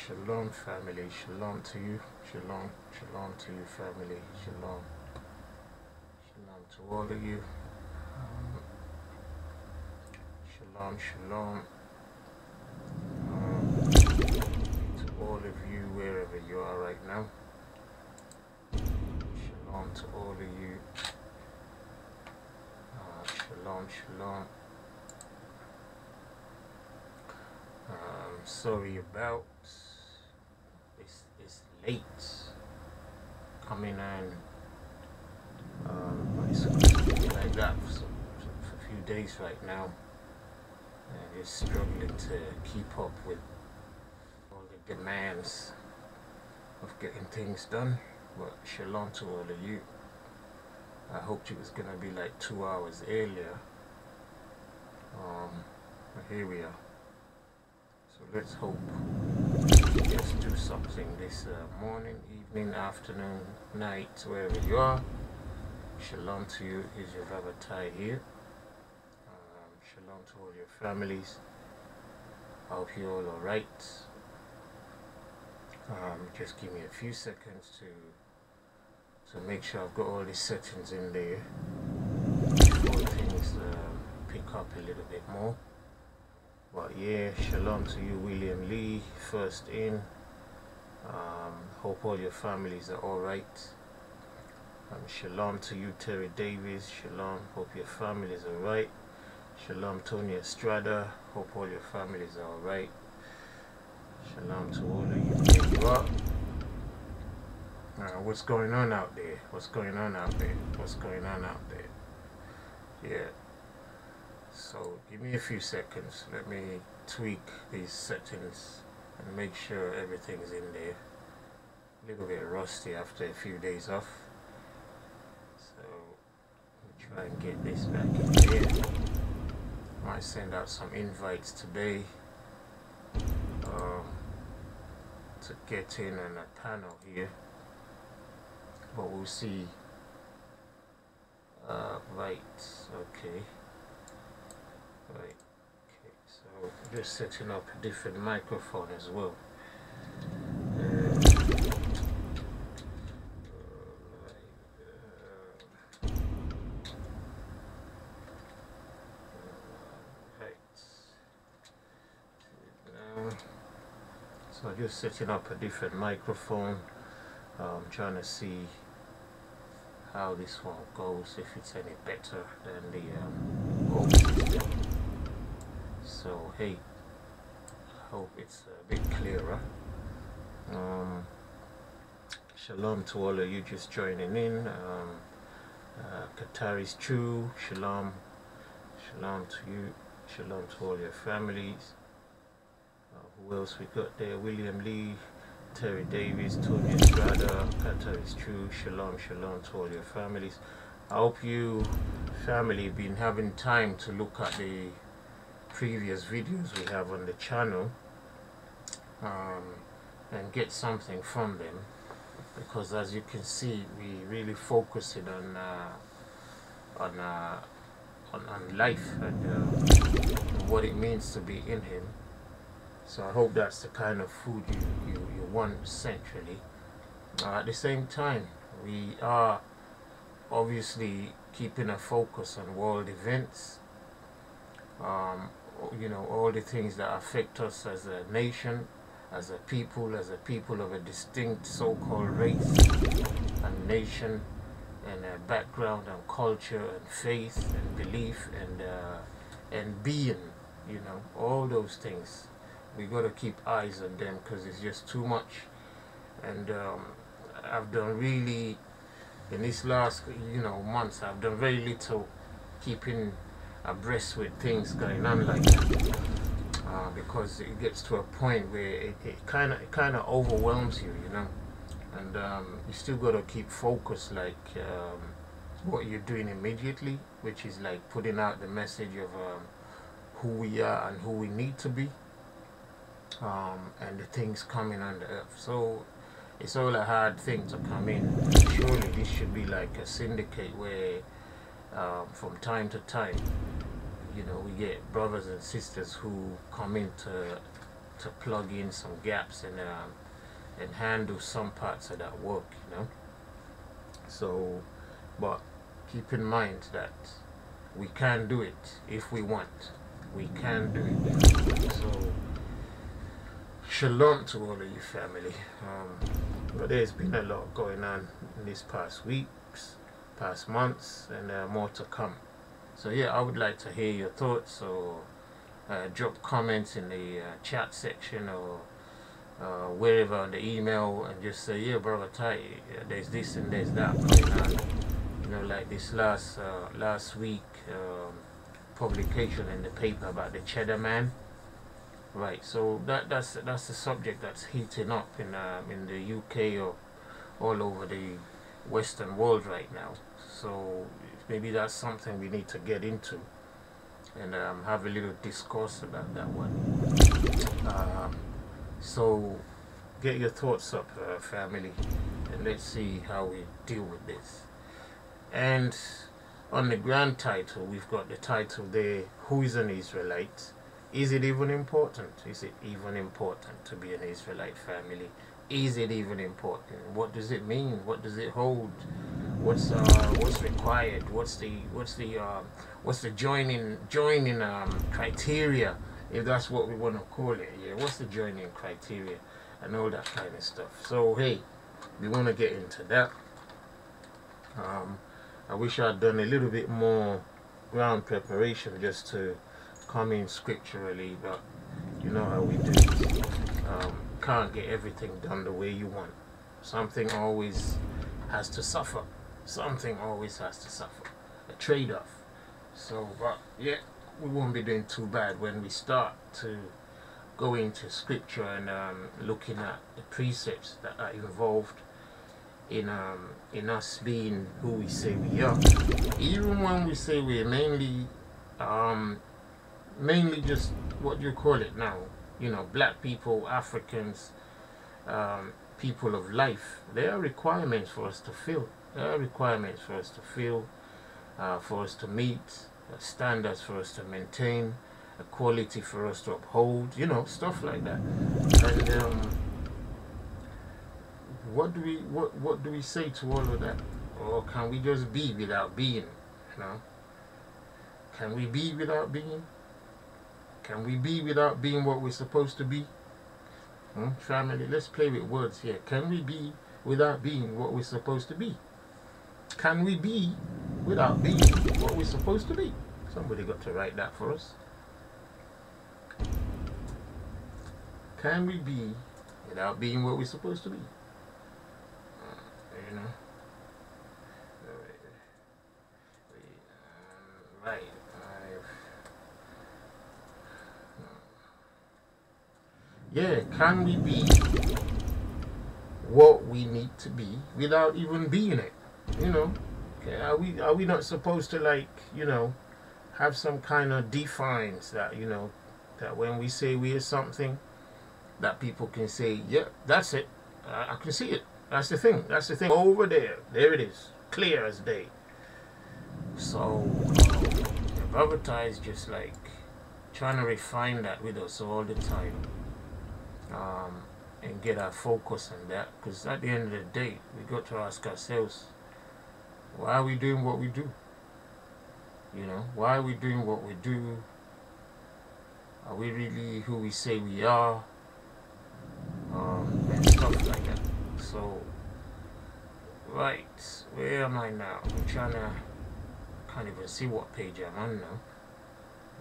Shalom family, shalom to you, shalom, shalom to you family, shalom, shalom to all of you, shalom, shalom, to all of you wherever you are right now, shalom to all of you, shalom, shalom. Sorry about it's late coming on. It's like that for a few days right now, and just struggling to keep up with all the demands of getting things done. But shalom to all of you. I hoped it was gonna be like 2 hours earlier, but here we are. So let's hope we just do something this morning, evening, afternoon, night, wherever you are. Shalom to you, is your Avatar here. Shalom to all your families. I hope you're all alright. Just give me a few seconds to make sure I've got all the settings in there before things pick up a little bit more. But yeah, shalom to you, William Lee, first in. Hope all your families are alright. Shalom to you, Terry Davis. Shalom, hope your family is alright. Shalom, Tony Estrada. Hope all your families are alright. Shalom to all of you. There you are. What's going on out there? What's going on out there? What's going on out there? Yeah. So give me a few seconds. Let me tweak these settings and make sure everything's in there. A little bit rusty after a few days off. So we'll try and get this back in there. Might send out some invites today to get in on a panel here. But we'll see. Right, okay. Right, okay, so just setting up a different microphone as well. So just setting up a different microphone. Trying to see how this one goes, if it's any better than the old system. So hey, I hope it's a bit clearer. Shalom to all of you just joining in. Qatar is true. Shalom, shalom to you. Shalom to all your families. Who else we got there? William Lee, Terry Davis, Tony Estrada. Qatar is true. Shalom, shalom to all your families. I hope you family been having time to look at the previous videos we have on the channel and get something from them, because as you can see, we really focusing on life and what it means to be in Him. So I hope that's the kind of food you want centrally. At the same time, we are obviously keeping a focus on world events. You know, all the things that affect us as a nation, as a people of a distinct so-called race and nation, and background and culture and faith and belief and being, you know, all those things. We got to keep eyes on them, because it's just too much. And I've done really, in this last months, I've done very little keeping abreast with things going on like that, because it gets to a point where it kind of overwhelms you, you know. And you still got to keep focused, like what you're doing immediately, which is like putting out the message of who we are and who we need to be. And the things coming on the earth. So it's all a hard thing to come in. Surely this should be like a syndicate where from time to time, you know, we get brothers and sisters who come in to plug in some gaps and handle some parts of that work, you know. So, but keep in mind that we can do it if we want. We can do it. So, shalom to all of you family. But there's been a lot going on in these past weeks, past months, and more to come. So yeah, I would like to hear your thoughts, or drop comments in the chat section, or wherever on the email, and just say, yeah, brother Ty, there's this and there's that going on. You know, like this last week publication in the paper about the Cheddar Man. Right, so that's the subject that's heating up in the UK or all over the Western world right now. So maybe that's something we need to get into and have a little discourse about that one. So get your thoughts up, family, and let's see how we deal with this. And on the grand title, we've got the title there, Who is an Israelite? Is it even important? Is it even important to be an Israelite family? Is it even important? What does it mean? What does it hold? What's required? What's the joining criteria, if that's what we want to call it? Yeah, what's the joining criteria and all that kind of stuff. So hey, we want to get into that. I wish I'd done a little bit more ground preparation just to come in scripturally, but you know how we do it. Can't get everything done the way you want. Something always has to suffer. Something always has to suffer. A trade-off. So, but yeah, we won't be doing too bad when we start to go into scripture and looking at the precepts that are involved in us being who we say we are. Even when we say we're mainly just, what do you call it now, you know, black people, Africans, people of life, there are requirements for us to fill. There are requirements for us to fill, for us to meet, standards for us to maintain, a quality for us to uphold, you know, stuff like that. And what do we say to all of that? Or can we just be without being? You know? Can we be without being? Can we be without being what we're supposed to be? Family, let's play with words here. Can we be without being what we're supposed to be? Can we be without being what we're supposed to be? Somebody got to write that for us. Can we be without being what we're supposed to be? You know? Right. Yeah, can we be what we need to be without even being it? You know, okay, are we not supposed to, like, you know, have some kind of defines that, you know, that when we say we are something, that people can say, yeah, that's it. I can see it. That's the thing. That's the thing over there. There it is, clear as day. So Brother Ty is just like trying to refine that with us all the time. And get our focus on that, because at the end of the day, we got to ask ourselves, why are we doing what we do? You know, why are we doing what we do? Are we really who we say we are? And stuff like that. So, right, where am I now? I'm trying to, can't even see what page I'm on now.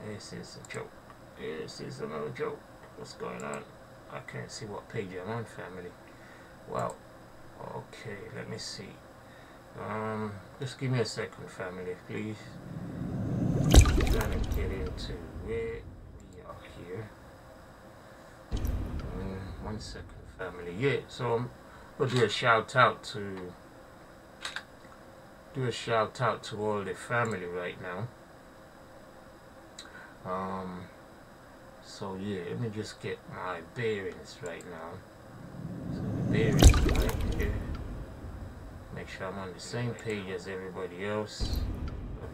This is a joke. This is another joke. What's going on? I can't see what page I'm on, family. Wow. Okay, let me see. Just give me a second, family, please. I'm trying to get into where we are here. 1 second, family. Yeah, so I'm gonna do a shout out to all the family right now. So yeah, let me just get my bearings right now. So the bearings are right here. Make sure I'm on the same page as everybody else.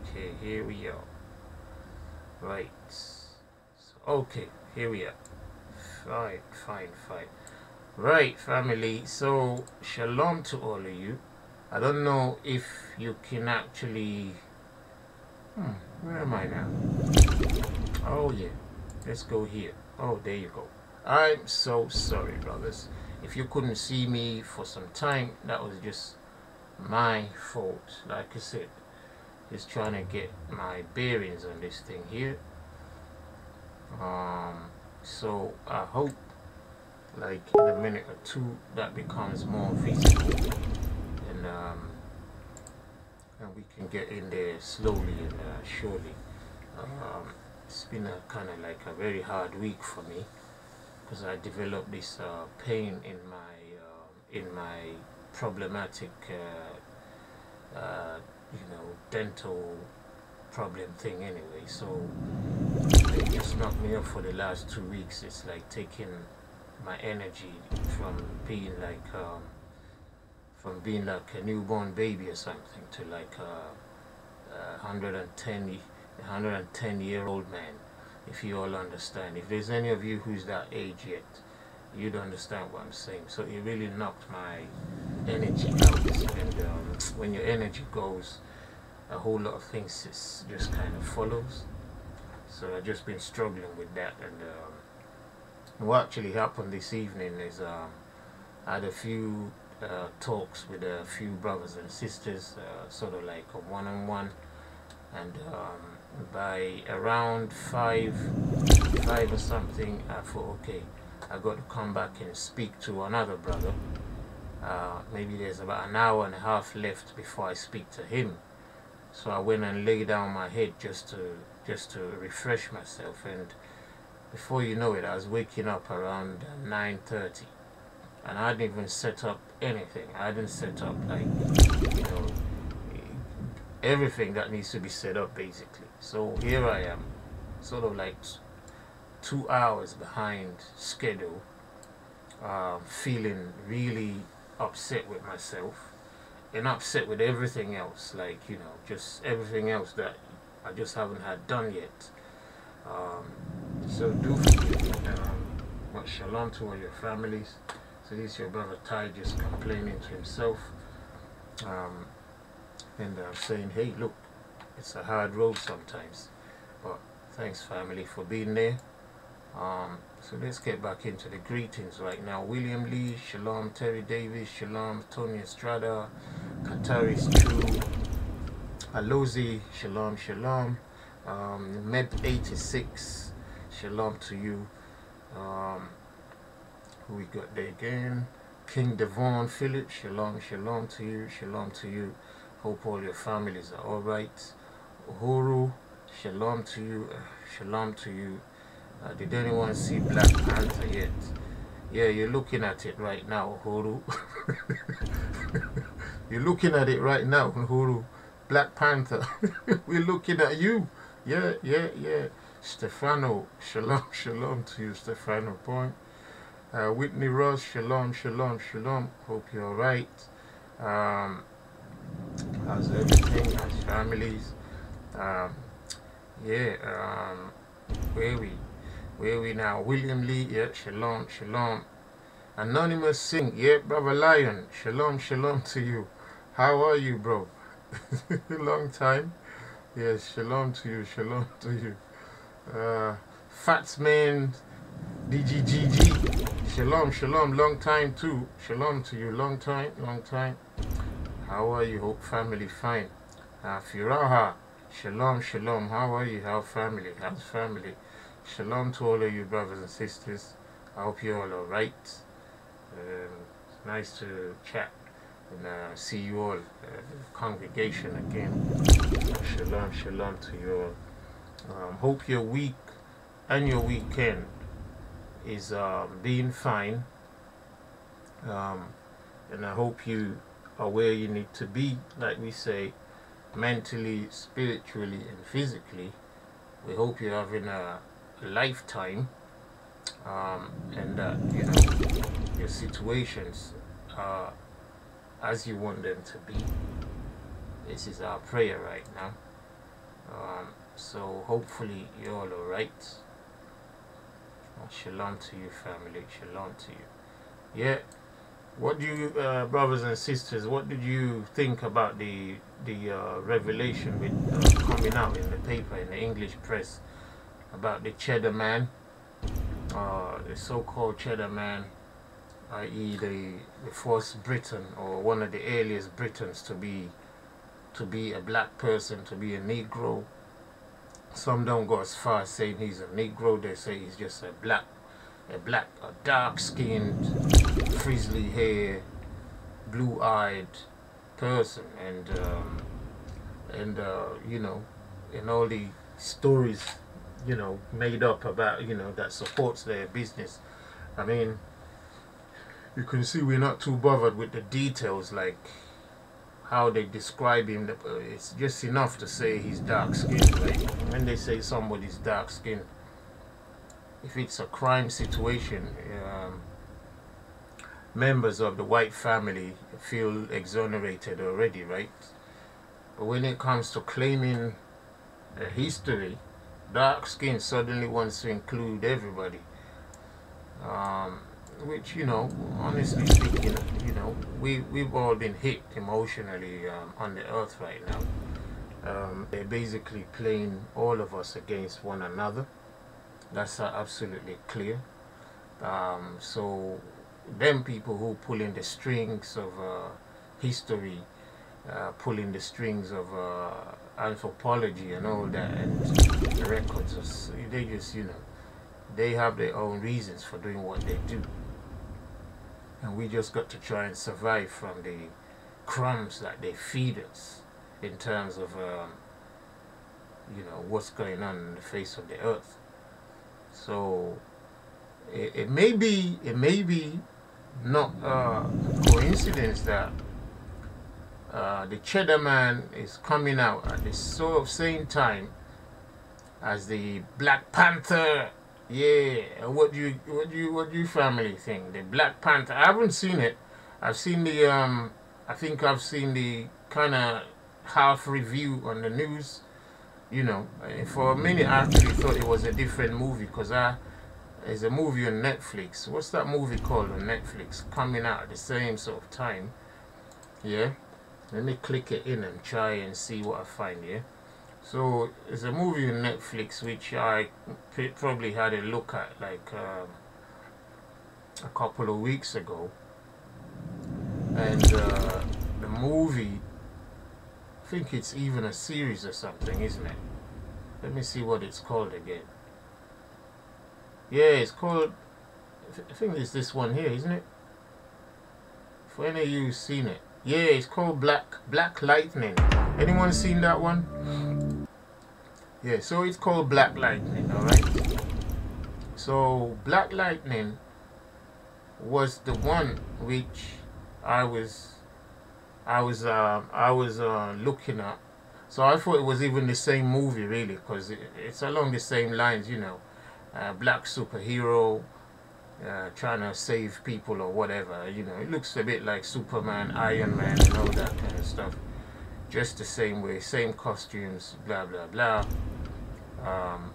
Okay, here we are. Right. So, okay, here we are. fine. Right, family. So, shalom to all of you. I don't know if you can actually. Where am I now? Oh yeah, let's go here. Oh, there you go. I'm so sorry, brothers. If you couldn't see me for some time, that was just my fault. Like I said, just trying to get my bearings on this thing here. So I hope, like in a minute or two, that becomes more visible, and we can get in there slowly and surely. It's been a kind of like a very hard week for me because I developed this pain in my problematic, dental problem thing anyway. So it just knocked me up for the last 2 weeks. It's like taking my energy from being like a newborn baby or something to like a 110-year-old man, if you all understand. If there's any of you who's that age yet, you'd understand what I'm saying. So it really knocked my energy out, and when your energy goes, a whole lot of things just kind of follows. So I've just been struggling with that, and what actually happened this evening is I had a few talks with a few brothers and sisters, sort of like a one-on-one, and by around five or something, I thought, okay, I got to come back and speak to another brother. Maybe there's about an hour and a half left before I speak to him. So I went and laid down my head just to refresh myself, and before you know it, I was waking up around 9:30, and I hadn't even set up anything. I hadn't set up, like, everything that needs to be set up, basically. So here I am, sort of like 2 hours behind schedule, feeling really upset with myself and upset with everything else, like, just everything else that I just haven't had done yet. So do forgive me. But shalom to all your families. So this is your brother Ty just complaining to himself, and saying, hey, look, it's a hard road sometimes. But thanks, family, for being there. So let's get back into the greetings right now. William Lee, shalom. Terry Davis, shalom. Tony Estrada, Qataris True, Alozi, shalom. Med86, shalom to you. Who we got there again? King Devon Philip, shalom to you. Hope all your families are alright. Uhuru, shalom to you. Did anyone see Black Panther yet? Yeah, you're looking at it right now, Uhuru. You're looking at it right now, Uhuru. Black Panther. We're looking at you. Yeah. Stefano, shalom to you, Stefano Point. Whitney Ross, shalom. Hope you're alright. How's everything? How's families? Where we now? William Lee, yeah, shalom. Anonymous Singh, yeah, Brother Lion, shalom to you. How are you, bro? Long time. Yes, shalom to you. Fatsman, DGGG, shalom, long time too. Shalom to you, long time. How are you? Hope family fine. Firaha, shalom. How are you? How's family? Shalom to all of you brothers and sisters. I hope you're all alright. It's nice to chat and see you all, congregation again. Shalom to you all. Hope your week and your weekend is being fine. And I hope you are where you need to be, like we say, mentally, spiritually, and physically. We hope you're having a lifetime, and that your situations are as you want them to be. This is our prayer right now. So hopefully you're all alright. Shalom to you, family. Shalom to you. Yeah. What do you, brothers and sisters? What did you think about the revelation with coming out in the paper, in the English press, about the Cheddar Man, the so-called Cheddar Man, i.e. the first Briton, or one of the earliest Britons to be a black person, to be a Negro. Some don't go as far as saying he's a Negro. They say he's just a dark-skinned, frizzly hair, blue-eyed person, and you know, and all the stories, you know, made up about, you know, that supports their business. I mean, you can see we're not too bothered with the details, like how they describe him. It's just enough to say he's dark-skinned, right? When they say somebody's dark-skinned, if it's a crime situation, members of the white family feel exonerated already, right? But when it comes to claiming a history, dark skin suddenly wants to include everybody. Which, you know, honestly speaking, you know, we've all been hit emotionally on the earth right now. They're basically playing all of us against one another. That's absolutely clear. So them people who pulling the strings of history, pulling the strings of anthropology and all that, and the records, they just, you know, they have their own reasons for doing what they do. And we just got to try and survive from the crumbs that they feed us in terms of, you know, what's going on in the face of the earth. So it may be not a coincidence that the Cheddar Man is coming out at the sort of same time as the Black Panther. Yeah, what do you family think? The Black Panther. I haven't seen it. I've seen the I think I've seen the kind of half review on the news. You know, for a minute I actually thought it was a different movie, because there's a movie on Netflix. What's that movie called on Netflix? Coming out at the same sort of time. Yeah. Let me click it in and try and see what I find here. So there's a movie on Netflix which I probably had a look at like a couple of weeks ago. And the movie, I think it's even a series or something, isn't it? Let me see what it's called again. Yeah, it's called, I think it's this one here, isn't it? For any of you who've seen it. Yeah, it's called Black Lightning. Anyone seen that one? Yeah, so it's called Black Lightning, alright? So Black Lightning was the one which I was looking at. So I thought it was even the same movie, really, because it's along the same lines, you know. Black superhero trying to save people or whatever, you know. It looks a bit like Superman, Iron Man and all that kind of stuff. Just the same way, same costumes, blah blah blah.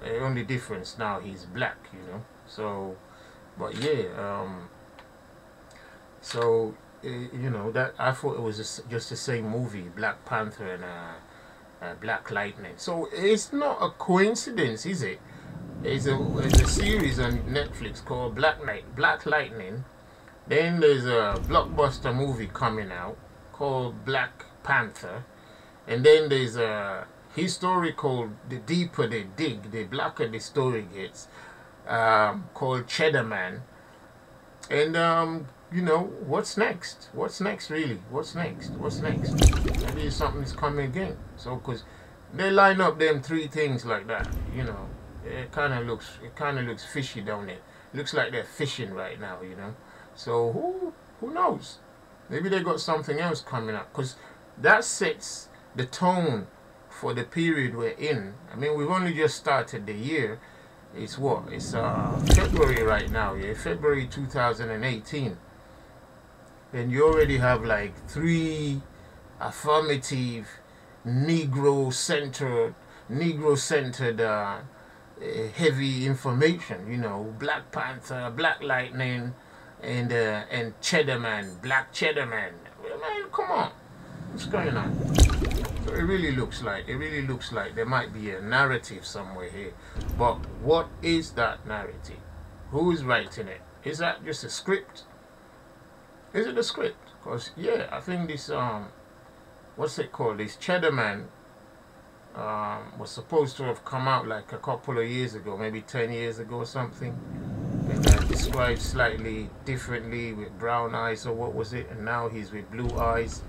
The only difference now, he's black, you know. So, but yeah, so you know, that I thought it was just the same movie, Black Panther and Black Lightning. So it's not a coincidence, is it? There's a series on Netflix called Black Lightning. Then there's a blockbuster movie coming out called Black Panther. And then there's a historical, the deeper they dig, the blacker the story gets, called Cheddar Man. And you know, what's next? What's next, really? What's next? What's next? Maybe something's coming again. So, because they line up them three things like that, you know. It kind of looks fishy, don't it? Looks like they're fishing right now, you know. So who knows? Maybe they got something else coming up, because that sets the tone for the period we're in. I mean, we've only just started the year. It's what? It's February right now, yeah, February 2018. And you already have like 3 affirmative Negro-centered heavy information, you know, Black Panther, Black Lightning, and Cheddar Man, Black Cheddar Man. Man, come on, what's going on? So it really looks like there might be a narrative somewhere here, but what is that narrative? Who is writing it? Is that just a script? Is it a script? Because yeah, I think this what's it called? This Cheddar Man was supposed to have come out like a couple of years ago, maybe 10 years ago or something, and described slightly differently with brown eyes, or what was it? And now he's with blue eyes.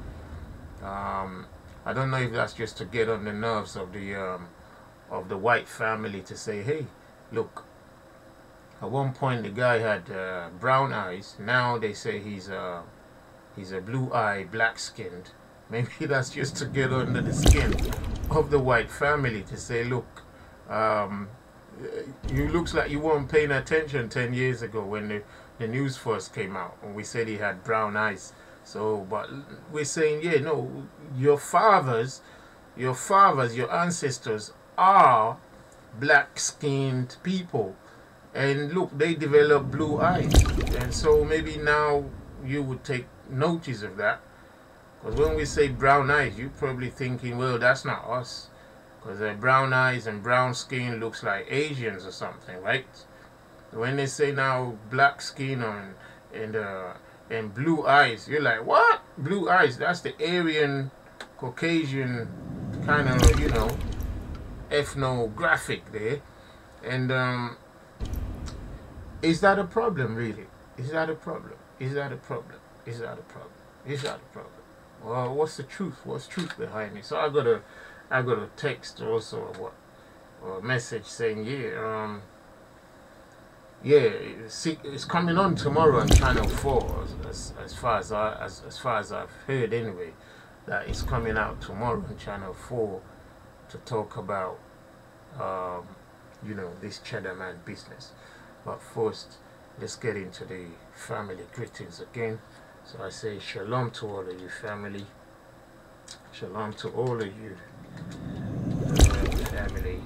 I don't know if that's just to get on the nerves of the white family, to say, hey, look, at one point the guy had brown eyes. Now they say he's a blue eye, black skinned. Maybe that's just to get under the skin of the white family, to say, look, you looks like you weren't paying attention 10 years ago when the news first came out, and we said he had brown eyes. So, but we're saying, yeah, no, your fathers, your ancestors are black-skinned people, and look, they developed blue eyes, and so maybe now you would take notice of that. Because when we say brown eyes, you're probably thinking, well, that's not us. Because brown eyes and brown skin looks like Asians or something, right? When they say now black skin and blue eyes, you're like, what? Blue eyes? That's the Aryan, Caucasian kind of, you know, ethnographic there. And is that a problem, really? Is that a problem? Is that a problem? Is that a problem? Is that a problem? Well, what's the truth? What's truth behind it? So I got a text also, or a message saying, it's coming on tomorrow on Channel 4, as far as I've heard anyway, that it's coming out tomorrow on Channel 4 to talk about you know, this Cheddar Man business. But first, let's get into the family greetings again. So I say shalom to all of you, family. Shalom to all of you, family.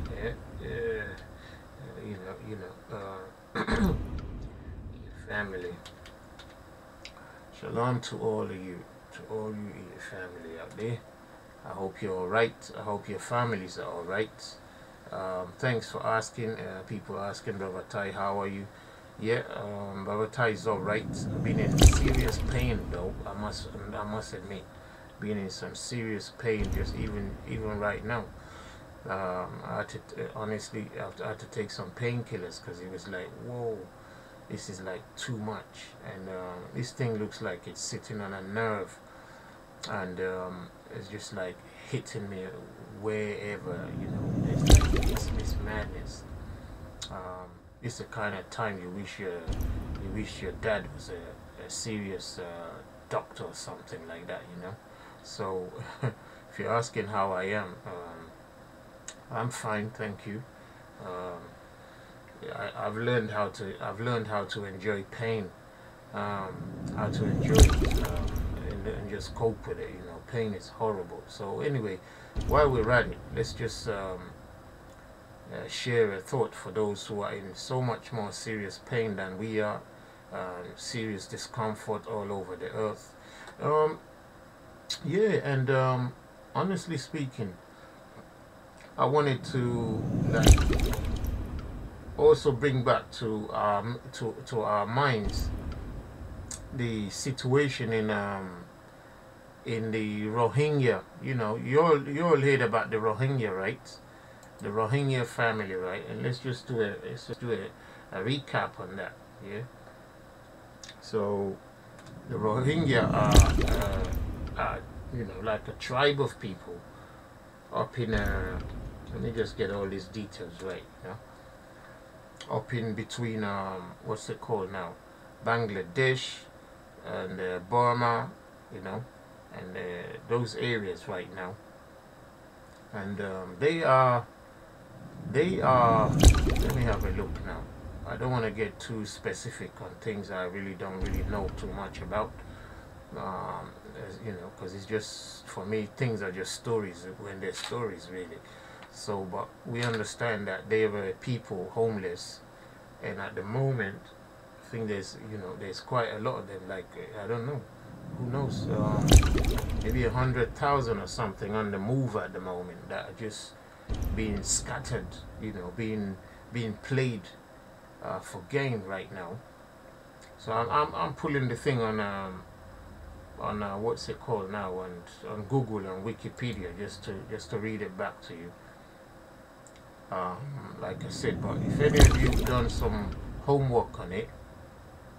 Family. Shalom to all of you, your family out there. I hope you're all right. I hope your families are all right. Thanks for asking. People asking, Brother Tai, how are you? Yeah, Brother Tai is all right. I've been in serious pain though. I must admit, being in some serious pain. Just even right now. I had to honestly, I had to take some painkillers because it was like, whoa, this is like too much. And this thing looks like it's sitting on a nerve, and it's just like hitting me wherever, you know. It's like it's madness. It's the kind of time you wish your dad was a serious doctor or something like that, you know. So if you're asking how I am, I'm fine, thank you. I've learned how to enjoy pain, how to enjoy it, and just cope with it. You know, pain is horrible. So anyway, while we're at it, let's just share a thought for those who are in so much more serious pain than we are, serious discomfort all over the earth. Yeah, and honestly speaking, I wanted to like also bring back to our minds the situation in the Rohingya. You know, you all heard about the Rohingya, right? The Rohingya family, right? And let's just do a recap on that. Yeah. So the Rohingya are you know, like a tribe of people up in let me just get all these details right, you know, up in between what's it called now, Bangladesh and Burma, you know, and those areas right now. And they are let me have a look now. I don't want to get too specific on things I really don't know too much about, you know, because it's just, for me, things are just stories when they're stories, really. So, but we understand that they were people homeless, and at the moment, I think there's, you know, there's quite a lot of them. Like, I don't know, who knows, maybe 100,000 or something on the move at the moment that are just being scattered, you know, being played for gain right now. So I'm pulling the thing on what's it called now, on Google and Wikipedia, just to read it back to you. Like I said, but if any of you've done some homework on it,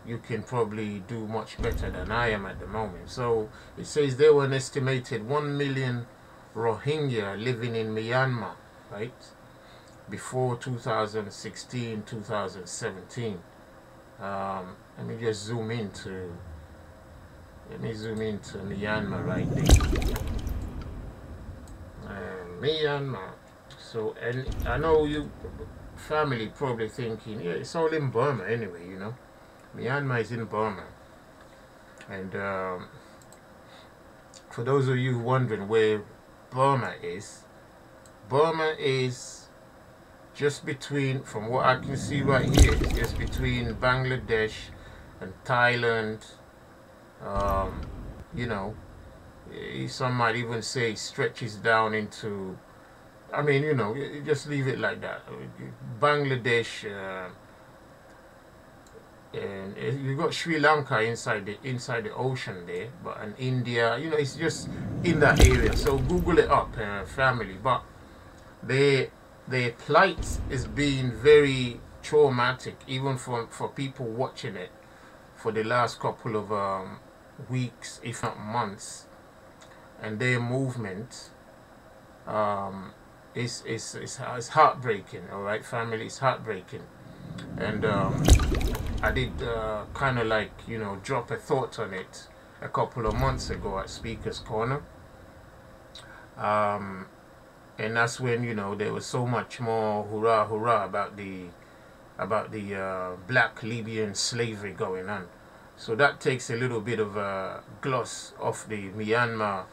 you can probably do much better than I am at the moment. So it says there were an estimated 1 million Rohingya living in Myanmar, right, before 2016, 2017. Let me just zoom into Myanmar right there. Myanmar. So, and I know you family probably thinking, yeah, it's all in Burma anyway, you know. Myanmar is in Burma. And for those of you wondering where Burma is just between, from what I can see right here, it's just between Bangladesh and Thailand. You know, some might even say it stretches down into, I mean, you know, you just leave it like that. Bangladesh, and you got Sri Lanka inside the ocean there, but and India, you know, it's just in that area. So Google it up, family. But their plight is being very traumatic, even for people watching it for the last couple of weeks, if not months, and their movement is heartbreaking. All right, family, it's heartbreaking. And I did kind of like, you know, drop a thought on it a couple of months ago at Speaker's Corner, and that's when, you know, there was so much more hurrah hurrah about the black Libyan slavery going on. So that takes a little bit of a gloss off the Myanmar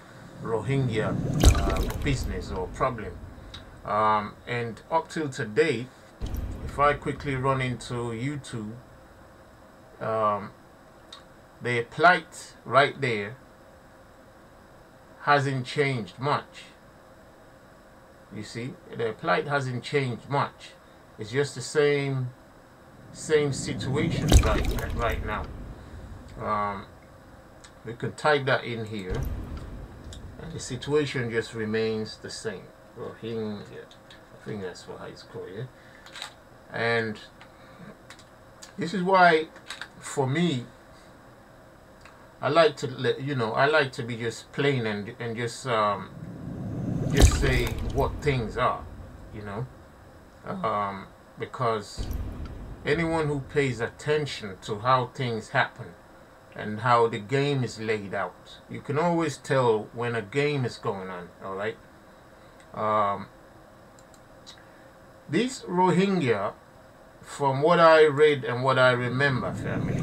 Rohingya business or problem. And up till today, if I quickly run into YouTube, their plight right there hasn't changed much. You see, their plight hasn't changed much. It's just the same situation right now. We could type that in here, and the situation just remains the same. Rohingya, I think that's what it's called, yeah. And this is why, for me, I like to let you know, I like to be just plain and just say what things are, you know, because anyone who pays attention to how things happen and how the game is laid out, you can always tell when a game is going on. All right. These Rohingya, from what I read and what I remember, family,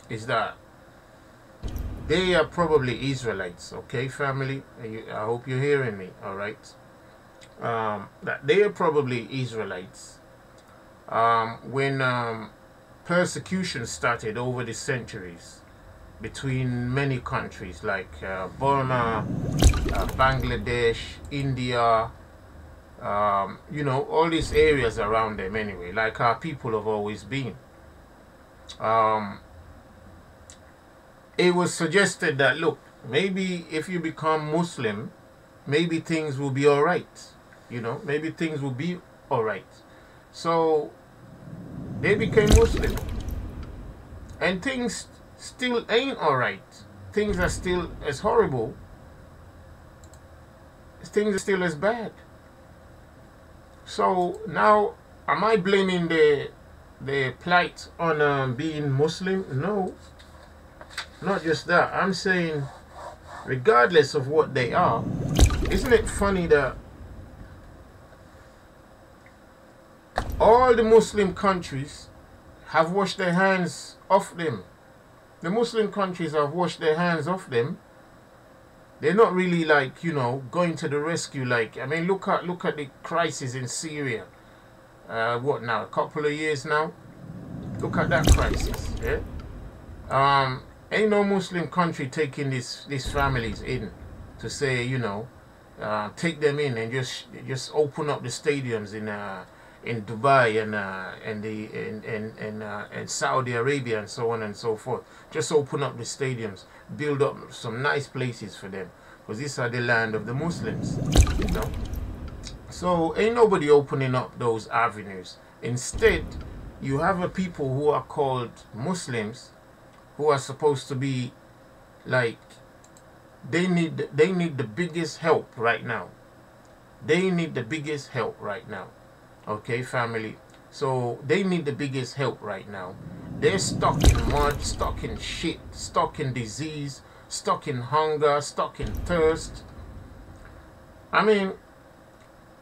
is that they are probably Israelites. Okay, family, I hope you're hearing me. All right. That they are probably Israelites. When persecution started over the centuries between many countries like Burma, Bangladesh, India, you know, all these areas around them anyway, like our people have always been. It was suggested that, look, maybe if you become Muslim, maybe things will be all right. You know, maybe things will be all right. So they became Muslim, and things still ain't all right. Things are still as horrible. Things are still as bad. So now, am I blaming the plight on being Muslim? No, not just that. I'm saying, regardless of what they are, isn't it funny that all the Muslim countries have washed their hands off them? The Muslim countries have washed their hands off them. they're not really like, you know, going to the rescue. Like, I mean, look at the crisis in Syria. What now? A couple of years now. Look at that crisis. Yeah. Ain't no Muslim country taking these families in to say, you know, take them in and just open up the stadiums in Dubai and Saudi Arabia and so on and so forth. Just open up the stadiums, build up some nice places for them, because these are the land of the Muslims, you know. So ain't nobody opening up those avenues. Instead, you have a people who are called Muslims, who are supposed to be like, they need the biggest help right now. They need the biggest help right now. Okay, family. So they need the biggest help right now. They're stuck in mud, stuck in shit, stuck in disease, stuck in hunger, stuck in thirst. I mean,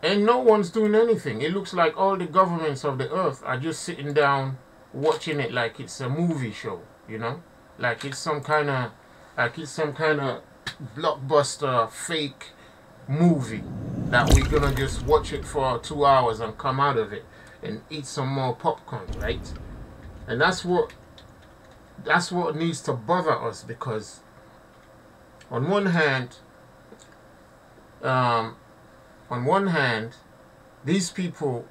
and no one's doing anything. It looks like all the governments of the earth are just sitting down watching it like it's a movie show, you know? Like it's some kind of blockbuster fake movie that we're gonna just watch it for 2 hours and come out of it and eat some more popcorn, right? And that's what needs to bother us, because on one hand, these people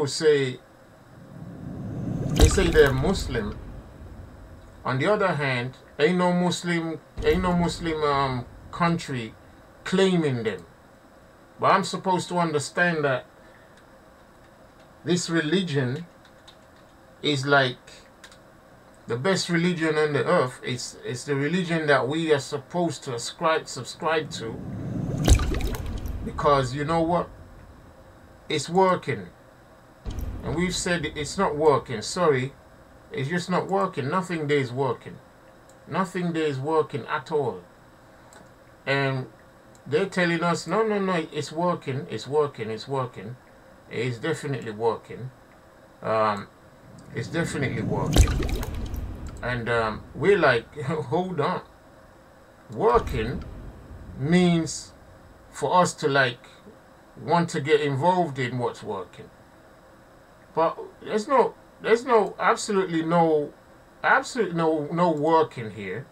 say they're Muslim. On the other hand, ain't no Muslim country claiming them. But I'm supposed to understand that this religion is like the best religion on the earth. It's the religion that we are supposed to subscribe to, because you know what? It's working. And we've said it's not working. Sorry. It's just not working. Nothing there is working. Nothing there is working at all. And they're telling us, no, it's working. It's working. It's working. It's definitely working. It's definitely working. And we're like, hold on. Working means for us to like want to get involved in what's working. But there's absolutely no working here.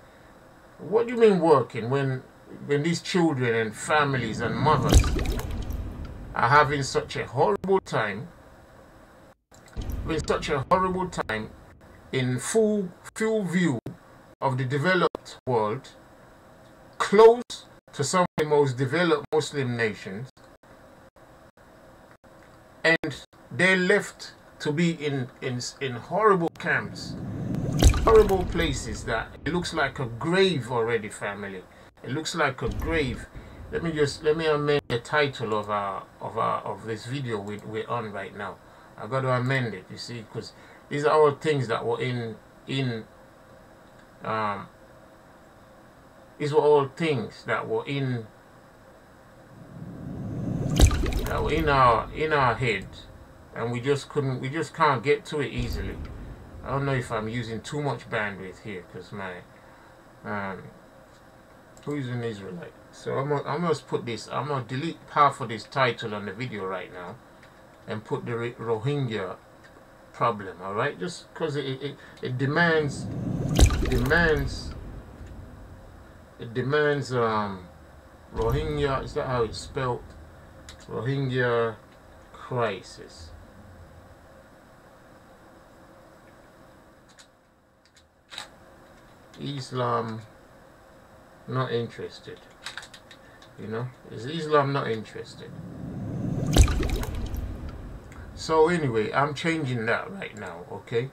What do you mean working when these children and families and mothers are having such a horrible time, in full view of the developed world, close to some of the most developed Muslim nations, and they're left to be in horrible camps, horrible places that it looks like a grave already, family. It looks like a grave. Let me amend the title of this video we're on right now. I got to amend it, you see, because these are all things that were these were all things that were in our head, and we just can't get to it easily. I don't know if I'm using too much bandwidth here, because my who's an Israelite? So I'm gonna put this. I'm gonna delete half of this title on the video right now, and put the Rohingya problem. All right, just because it demands Rohingya. Is that how it's spelled? Rohingya crisis. Islam not interested. You know, is Islam not interested? So anyway, I'm changing that right now, okay?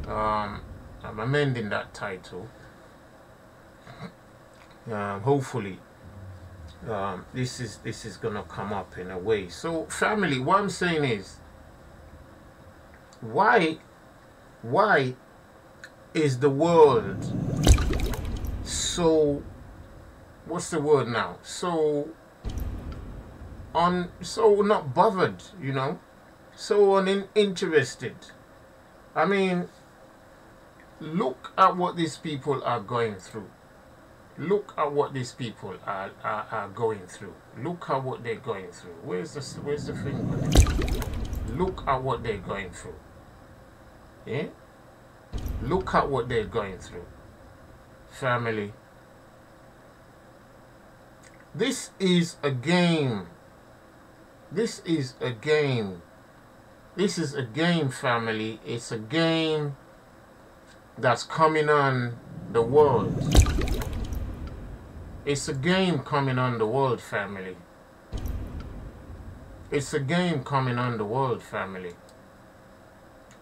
I'm amending that title. Hopefully this is gonna come up in a way. So family, what I'm saying is, why is the world so, what's the word now, so not bothered, you know, so uninterested? I mean, look at what these people are going through. Look at what these people are going through. Look at what they're going through. Where's the thing? Look at what they're going through. Yeah? Look at what they're going through. Family. This is a game. This is a game. This is a game, family. It's a game that's coming on the world. It's a game coming on the world, family. It's a game coming on the world, family.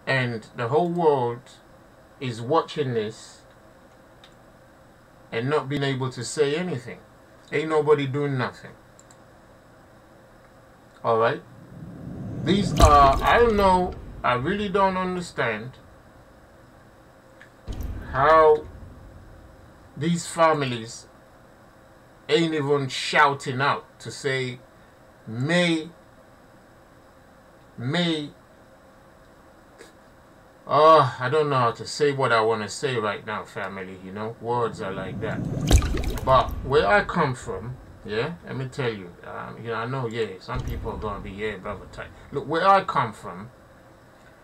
And the whole world is watching this and not being able to say anything. Ain't nobody doing nothing. Alright? These are, I don't know, I really don't understand how these families ain't even shouting out to say, I don't know how to say what I want to say right now, family, you know, words are like that. But where I come from, yeah, let me tell you, you know, I know, yeah, some people are going to be, yeah, brother, type. Look, where I come from,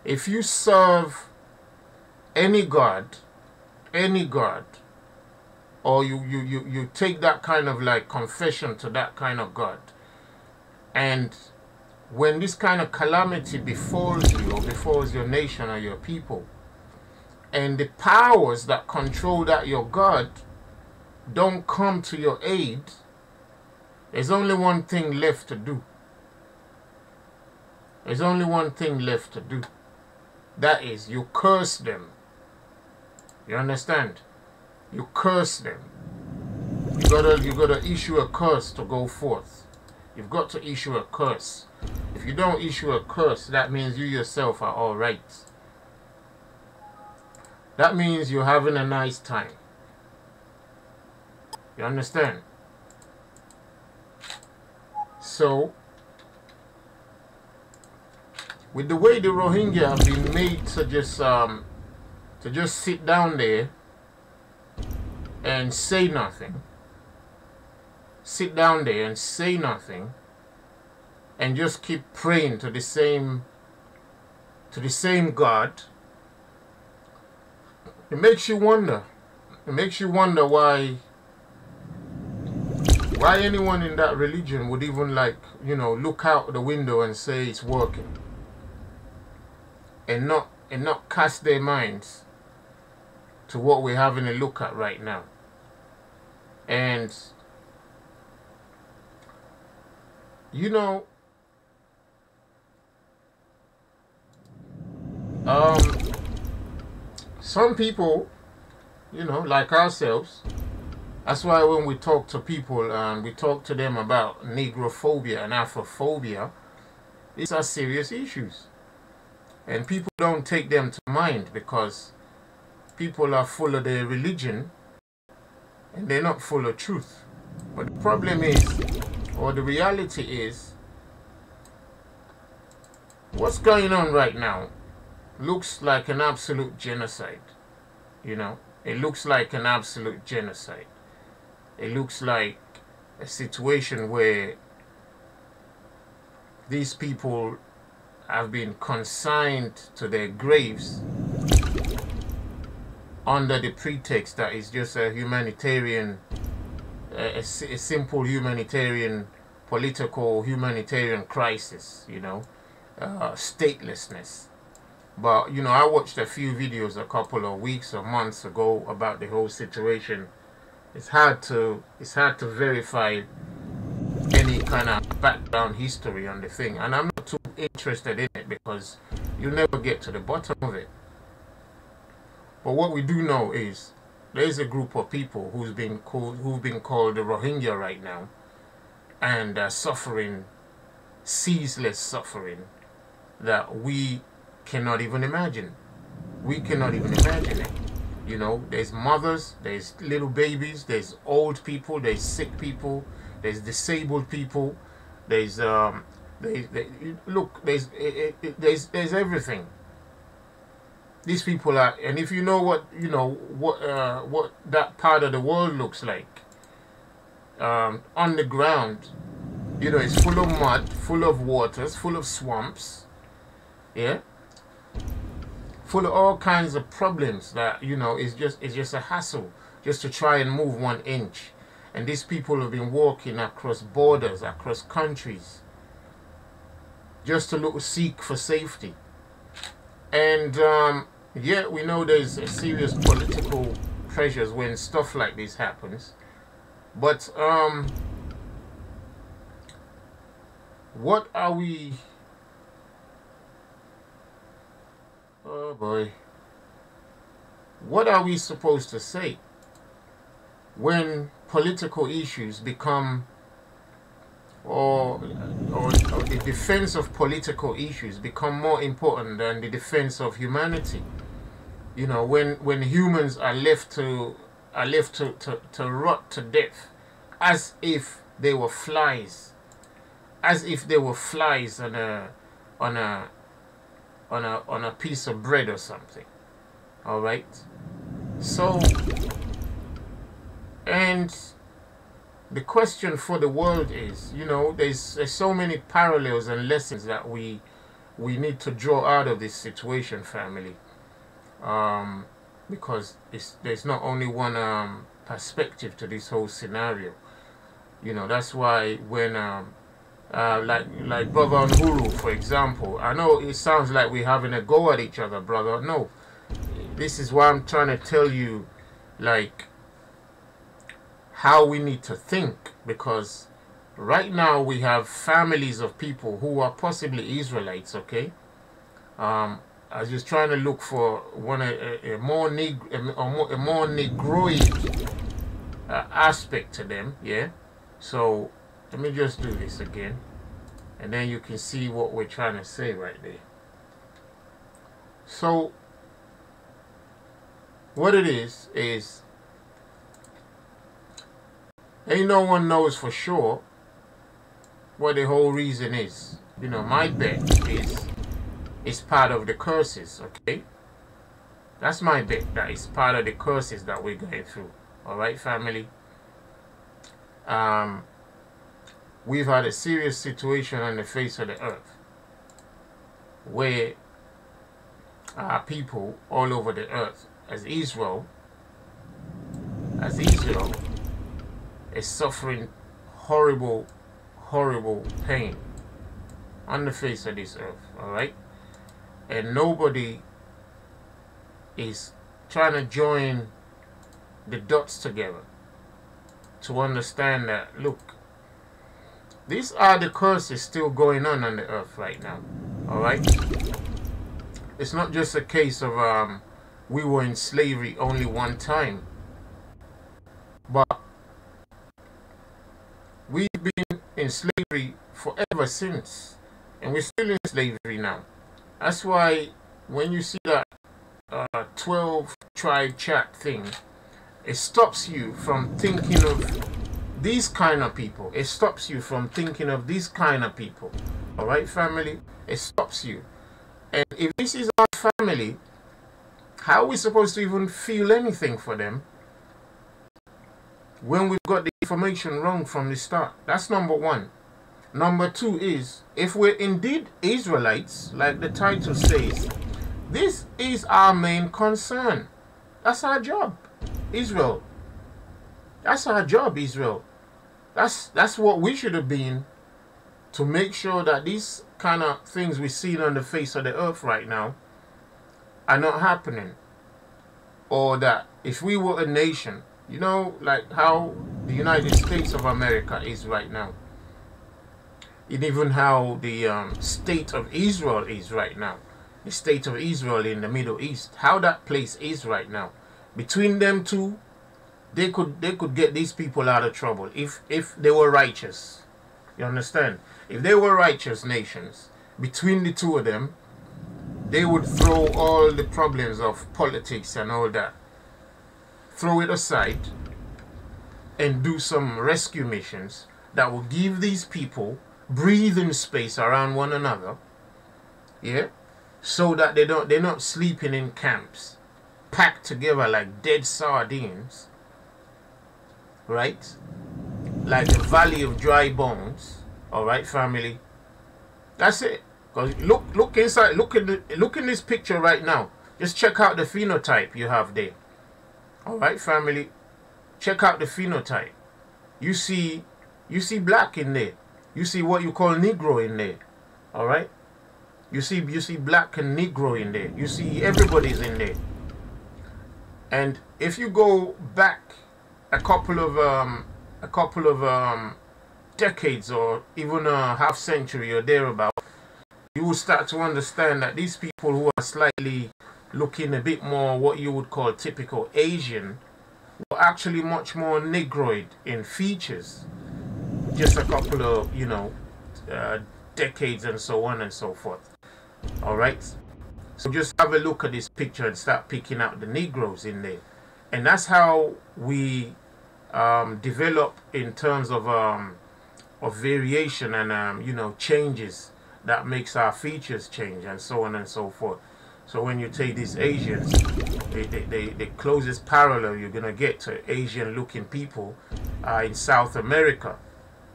if you serve any God, or you take that kind of like confession to that kind of God, and when this kind of calamity befalls you or befalls your nation or your people, and the powers that control that your God don't come to your aid, there's only one thing left to do. There's only one thing left to do. That is, you curse them. You understand? You curse them. You gotta issue a curse to go forth. You've got to issue a curse. If you don't issue a curse, that means you yourself are all right. That means you're having a nice time. You understand? So, with the way the Rohingya have been made to just sit down there and say nothing, sit down there and say nothing, and just keep praying to the same God, it makes you wonder. It makes you wonder why anyone in that religion would even, like, you know, look out the window and say it's working, and not cast their minds to what we're having a look at right now. And you know, some people, you know, like ourselves, that's why when we talk to people and we talk to them about Negrophobia and Afrophobia, these are serious issues. And people don't take them to mind because people are full of their religion and they're not full of truth. But the problem is, or the reality is, what's going on right now looks like an absolute genocide. You know, it looks like an absolute genocide. It looks like a situation where these people have been consigned to their graves under the pretext that it's just a humanitarian, a simple humanitarian, political humanitarian crisis, you know, statelessness. But, you know, I watched a few videos a couple of weeks or months ago about the whole situation. It's hard to verify any kind of background history on the thing, and I'm not too interested in it because you'll never get to the bottom of it. But what we do know is there's a group of people who've been called the Rohingya right now, and suffering ceaseless suffering that we cannot even imagine. We cannot even imagine it. You know, there's mothers, there's little babies, there's old people, there's sick people, there's disabled people, there's look, there's everything. These people are, and if you know what that part of the world looks like, on the ground, you know, it's full of mud, full of waters, full of swamps, yeah, full of all kinds of problems that, you know, it's just a hassle just to try and move 1 inch. And these people have been walking across borders, across countries, just to seek for safety. And yeah, we know there's a serious political pressures when stuff like this happens. But what are we? Oh boy. What are we supposed to say when political issues become, or the defense of political issues become more important than the defense of humanity? You know, when humans are left to rot to death, as if they were flies, as if they were flies on a piece of bread or something. All right. So, and the question for the world is, you know, there's so many parallels and lessons that we need to draw out of this situation, family. Because there's not only one perspective to this whole scenario. You know, that's why when like Brother Uhuru, for example, I know it sounds like we're having a go at each other, brother. No, this is why I'm trying to tell you, like, how we need to think, because right now we have families of people who are possibly Israelites, okay? I was just trying to look for a more negroid aspect to them, yeah? So let me just do this again, and then you can see what we're trying to say right there. So what it is ain't no one knows for sure what the whole reason is. You know, my bet is it's part of the curses, okay? That's my bet, that it's part of the curses that we're going through. Alright, family? We've had a serious situation on the face of the earth where people all over the earth, as Israel is suffering horrible pain on the face of this earth, alright? And nobody is trying to join the dots together to understand that, look, these are the curses still going on the earth right now, alright? It's not just a case of we were in slavery only one time, but we've been in slavery forever since, and we're still in slavery now. That's why when you see that 12 tribe chat thing, it stops you from thinking of these kind of people. It stops you from thinking of these kind of people. Alright, family? It stops you. And if this is our family, how are we supposed to even feel anything for them when we've got the information wrong from the start? That's number one. Number two is, if we're indeed Israelites, like the title says, this is our main concern. That's our job, Israel. That's our job, Israel. That's what we should have been, to make sure that these kind of things we're seeing on the face of the earth right now are not happening. Or that if we were a nation, you know, like how the United States of America is right now, and even how the state of Israel is right now, the state of Israel in the Middle East, how that place is right now. Between them two, they could get these people out of trouble if they were righteous. You understand? If they were righteous nations, between the two of them, they would throw all the problems of politics and all that, throw it aside, and do some rescue missions that will give these people breathing space around one another, yeah, so that they're not sleeping in camps, packed together like dead sardines, right? like the valley of dry bones. All right, family. That's it. Because look inside. Look in this picture right now. Just check out the phenotype you have there. All right, family. Check out the phenotype. You see black in there. You see what you call Negro in there. All right. You see black and Negro in there. You see everybody's in there. And if you go back a couple of decades or even a half century or thereabout, you will start to understand that these people who are slightly looking a bit more what you would call typical Asian were actually much more Negroid in features. Just a couple of, decades and so on and so forth. All right. So just have a look at this picture and start picking out the Negroes in there. And that's how we develop in terms of variation and, changes that makes our features change and so on and so forth. So when you take these Asians, the closest parallel you're going to get to Asian looking people in South America.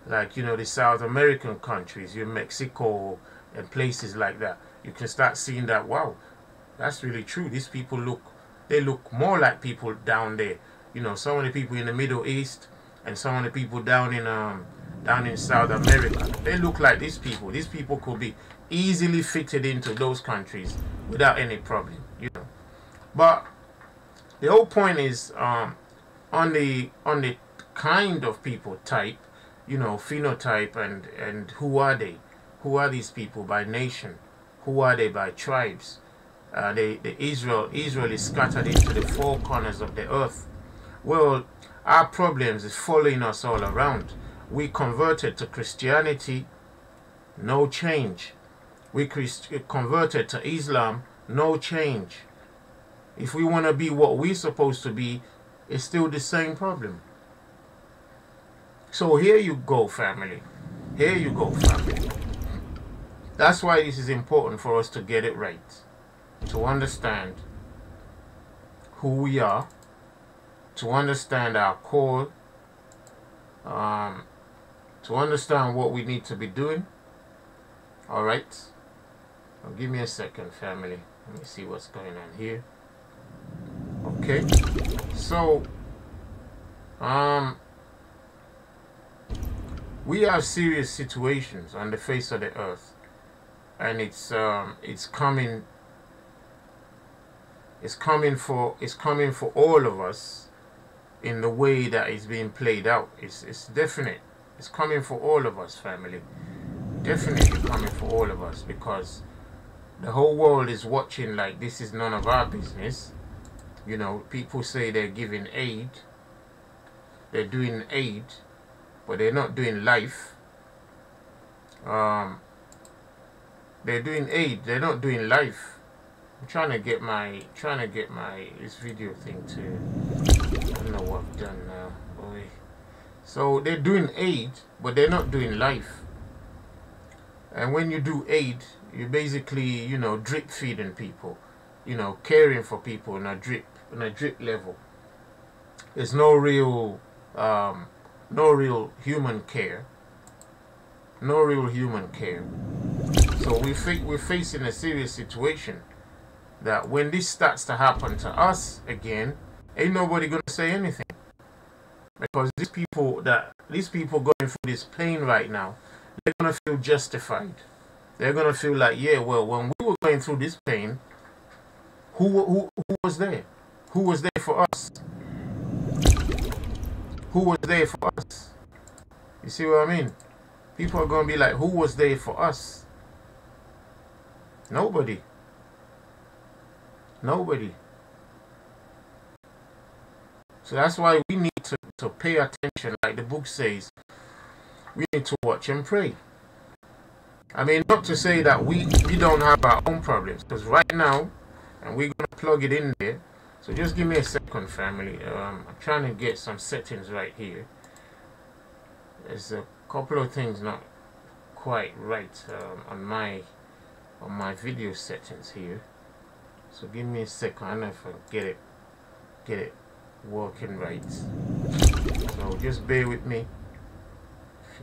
Like, the South American countries, Mexico and places like that. You can start seeing that, wow, that's really true. These people look more like people down there. Some of the people in the Middle East and some of the people down in South America, they look like these people. These people could be easily fitted into those countries without any problem, But the whole point is on the kind of people type, phenotype and who are they? Who are these people by nation? Who are they by tribes? Israel is scattered into the four corners of the earth. Well, our problems is following us all around. We converted to Christianity, no change. We converted to Islam, no change. If we want to be what we're supposed to be, it's still the same problem. So here you go, family. Here you go, family. That's why this is important for us to get it right. To understand who we are. To understand our core. To understand what we need to be doing. Alright. Now give me a second, family. Let me see what's going on here. Okay. So, we have serious situations on the face of the earth, and it's coming for all of us in the way that it's being played out. It's definite. It's coming for all of us, family. Definitely coming for all of us, because the whole world is watching like this is none of our business. People say they're giving aid. They're doing aid, but they're not doing life. They're doing aid. They're not doing life. I'm trying to get my this video thing to. I don't know what I've done now. Boy. So they're doing aid, but they're not doing life. And when you do aid, you basically, drip feeding people, caring for people on a drip level. There's no real human care. No real human care. So we're facing a serious situation that when this starts to happen to us again, ain't nobody gonna say anything, because these people going through this pain right now, they're gonna feel justified. They're gonna feel like, yeah, well, when we were going through this pain, who was there? Who was there for us? Who was there for us? You see what I mean? People are gonna be like, who was there for us? Nobody. Nobody. So that's why we need to pay attention, like the book says. We need to watch and pray. I mean, not to say that we don't have our own problems, because right now, and we're going to plug it in there. So just give me a second, family. I'm trying to get some settings right here. There's a couple of things not quite right on my video settings here. So give me a second. I don't know if I can get it working right. So just bear with me.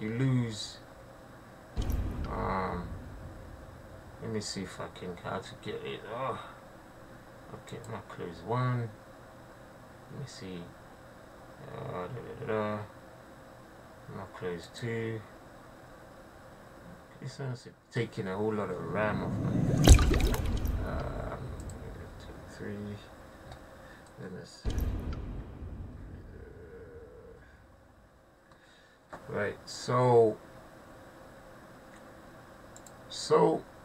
you lose, let me see if I can, how to get it. Oh, okay, I'm gonna close one. Let me see. I'm gonna close two. This one's taking a whole lot of RAM off my 2, 3. Let me see. Right, so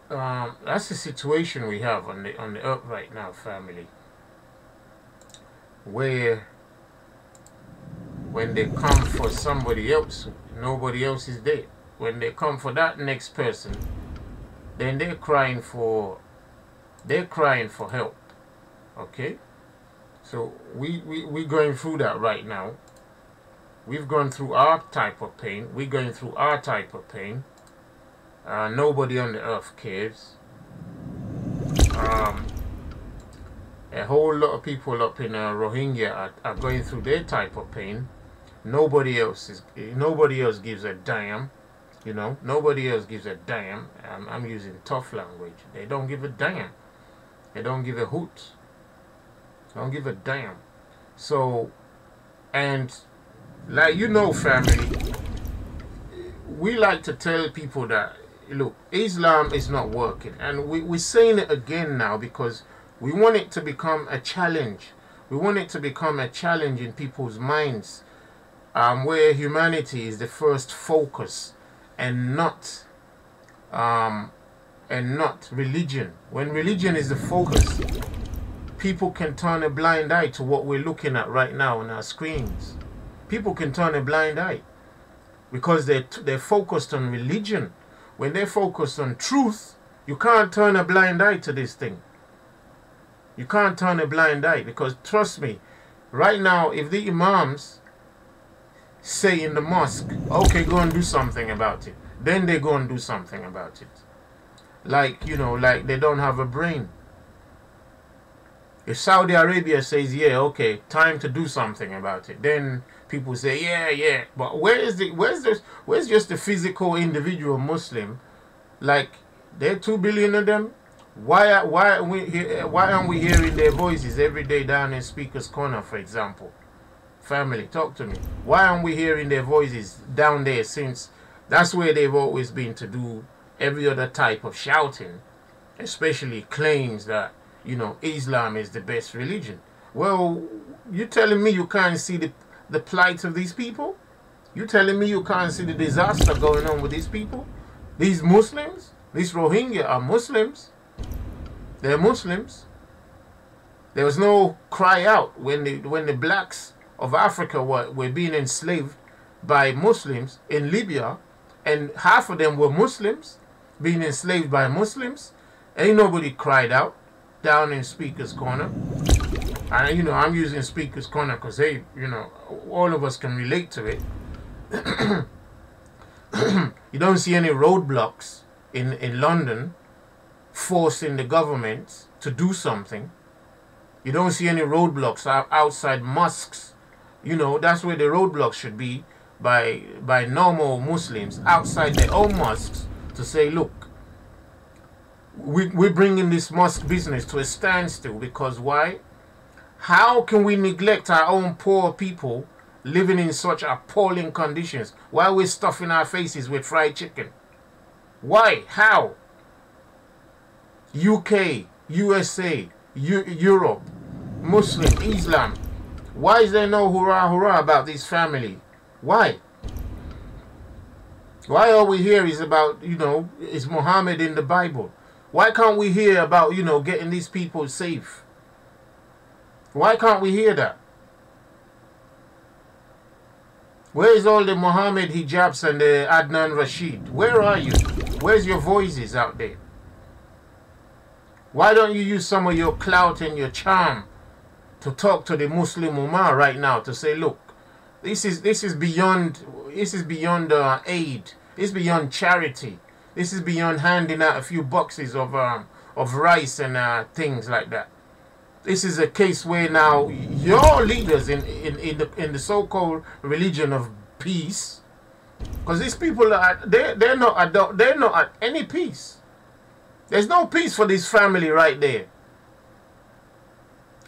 that's the situation we have on the earth right now, family. Where when they come for somebody else, nobody else is there. When they come for that next person, then they're crying for help. Okay, so we're going through that right now. We've gone through our type of pain. We're going through our type of pain. Nobody on the earth cares. A whole lot of people up in Rohingya are going through their type of pain. Nobody else gives a damn. You know, nobody else gives a damn. I'm using tough language. They don't give a damn. They don't give a hoot. They don't give a damn. So, and like, you know, family, we like to tell people that, look, Islam is not working. And we're saying it again now because we want it to become a challenge. We want it to become a challenge in people's minds, where humanity is the first focus and not religion. When religion is the focus, people can turn a blind eye to what we're looking at right now on our screens. People can turn a blind eye because they're focused on religion. When they're focused on truth, you can't turn a blind eye to this thing. You can't turn a blind eye because, trust me, right now, if the imams say in the mosque, okay, go and do something about it, then they go and do something about it. Like, you know, like they don't have a brain. If Saudi Arabia says, yeah, okay, time to do something about it, then people say, yeah. But where's just the physical individual Muslim? Like, there are 2 billion of them. Why aren't we hearing their voices every day down in Speaker's Corner, for example? Family, talk to me. Why aren't we hearing their voices down there, since that's where they've always been to do every other type of shouting, especially claims that, you know, Islam is the best religion. Well, you telling me you can't see the plight of these people? You telling me you can't see the disaster going on with these people? These Muslims? These Rohingya are Muslims. They're Muslims. There was no cry out when the blacks of Africa were being enslaved by Muslims in Libya, and half of them were Muslims being enslaved by Muslims. Ain't nobody cried out down in Speaker's Corner. And, you know, I'm using Speaker's Corner because, hey, you know, all of us can relate to it. You don't see any roadblocks in London forcing the government to do something. You don't see any roadblocks outside mosques. You know, that's where the roadblocks should be, by normal Muslims outside their own mosques, to say, look, we're bringing this mosque business to a standstill. Because why? How can we neglect our own poor people living in such appalling conditions while we're stuffing our faces with fried chicken? Why? How? UK, USA, Europe, Muslim, Islam. Why is there no hurrah about this family? Why? Why all we hear is about, you know, is Muhammad in the Bible? Why can't we hear about, you know, getting these people safe? Why can't we hear that? Where is all the Muhammad hijabs and the Adnan Rashid? Where are you? Where's your voices out there? Why don't you use some of your clout and your charm to talk to the Muslim Ummah right now, to say, look, this is beyond aid. It's beyond charity. This is beyond handing out a few boxes of rice and things like that. This is a case where now your leaders in the so-called religion of peace, Because these people are they're not at any peace. There's no peace for this family right there.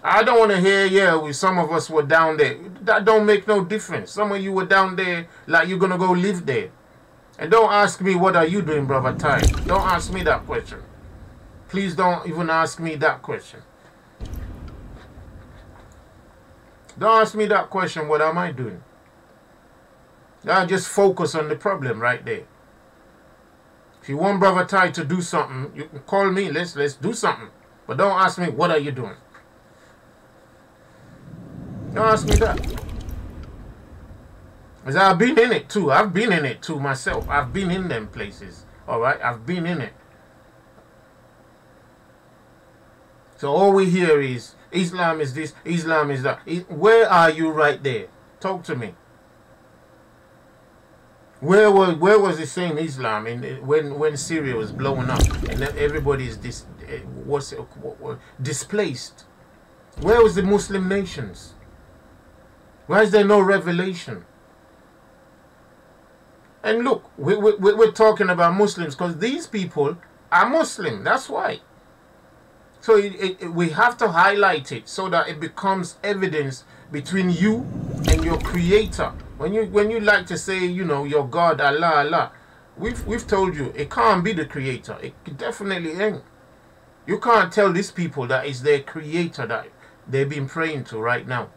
I don't want to hear, yeah, some of us were down there. That don't make no difference. Some of you were down there like you're gonna go live there. And don't ask me what are you doing, Brother Ty. Don't ask me that question. Please don't even ask me that question. Don't ask me that question, what am I doing? I just focus on the problem right there. If you want Brother Ty to do something, you can call me, let's do something. But don't ask me, what are you doing? Don't ask me that. Because I've been in it too. I've been in it too myself. I've been in them places. Alright, I've been in it. So all we hear is, Islam is this, Islam is that. Where are you right there? Talk to me. Where was the same Islam when Syria was blowing up and everybody is displaced? Where was the Muslim nations? Why is there no revelation? And look, we're talking about Muslims because these people are Muslim. That's why. So we have to highlight it so that it becomes evidence between you and your Creator. When you like to say, you know, your God, Allah, we've told you it can't be the Creator. It definitely ain't. You can't tell these people that it's their Creator that they've been praying to right now.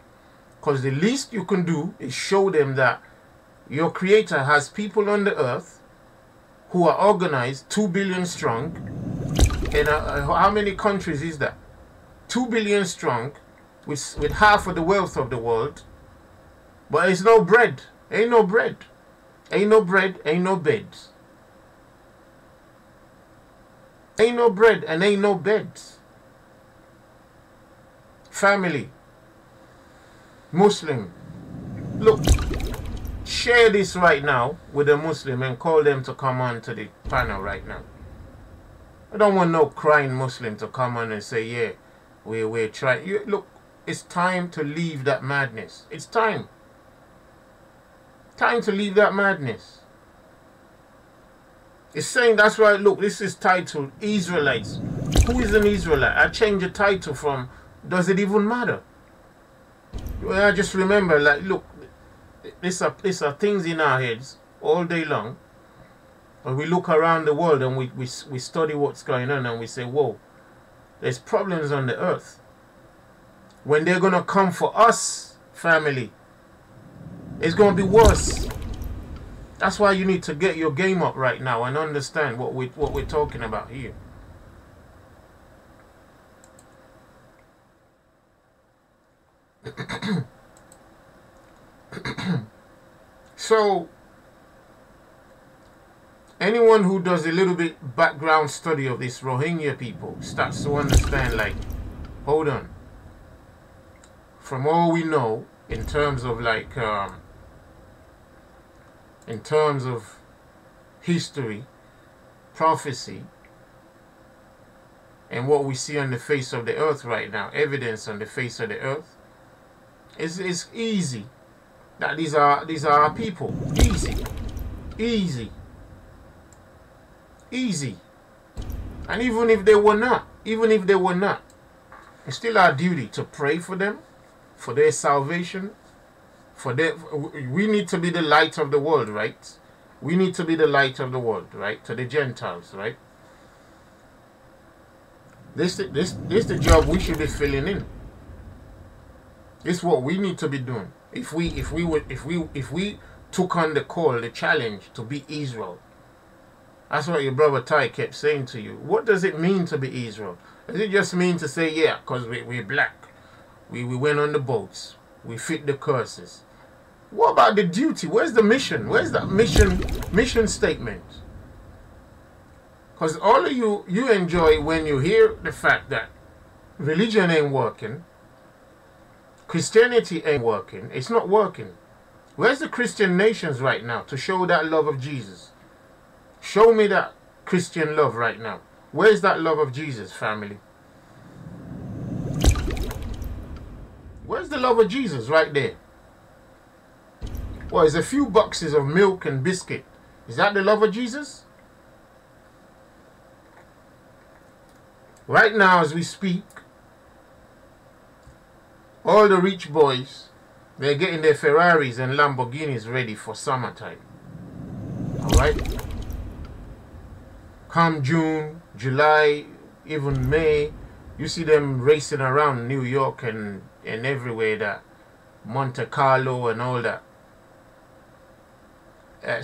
Because the least you can do is show them that your Creator has people on the earth who are organized, 2 billion strong. And how many countries is that? 2 billion strong, with half of the wealth of the world. But it's no bread. Ain't no bread. Ain't no bread, ain't no beds. Ain't no bread and ain't no beds. Family. Muslim. Look, share this right now with a Muslim and call them to come on to the panel right now. I don't want no crying Muslim to come on and say, yeah, we're trying. Look, it's time to leave that madness. It's time. Time to leave that madness. It's saying, that's right, look, this is titled Israelites. Who is an Israelite? I changed the title from, does it even matter? Well, I just remember, like, look, these are things in our heads all day long. And we look around the world and we study what's going on and we say, whoa, there's problems on the earth. When they're going to come for us, family, it's going to be worse. That's why you need to get your game up right now and understand what we're talking about here. So, anyone who does a little bit background study of this Rohingya people starts to understand, like, hold on. From all we know, in terms of like, in terms of history, prophecy, and what we see on the face of the earth right now, evidence on the face of the earth, it's easy that these are our people. Easy. And even if they were not, it's still our duty to pray for them, for their salvation, we need to be the light of the world, right? We need to be the light of the world, right? To the Gentiles, right? This the job we should be filling in. This is what we need to be doing. If we took on the call, the challenge to be Israel. That's what your brother Ty kept saying to you. What does it mean to be Israel? Does it just mean to say, yeah, because we're black, we went on the boats, we fit the curses? What about the duty? Where's the mission? Where's that mission statement? Because all of you enjoy when you hear the fact that religion ain't working, Christianity ain't working, it's not working. Where's the Christian nations right now to show that love of Jesus? Show me that Christian love right now. Where's that love of Jesus, family? Where's the love of Jesus right there? Well, it's a few boxes of milk and biscuit. Is that the love of Jesus? Right now, as we speak, all the rich boys, they're getting their Ferraris and Lamborghinis ready for summertime. Alright? Come June, July, even May, you see them racing around New York and everywhere, that Monte Carlo and all that.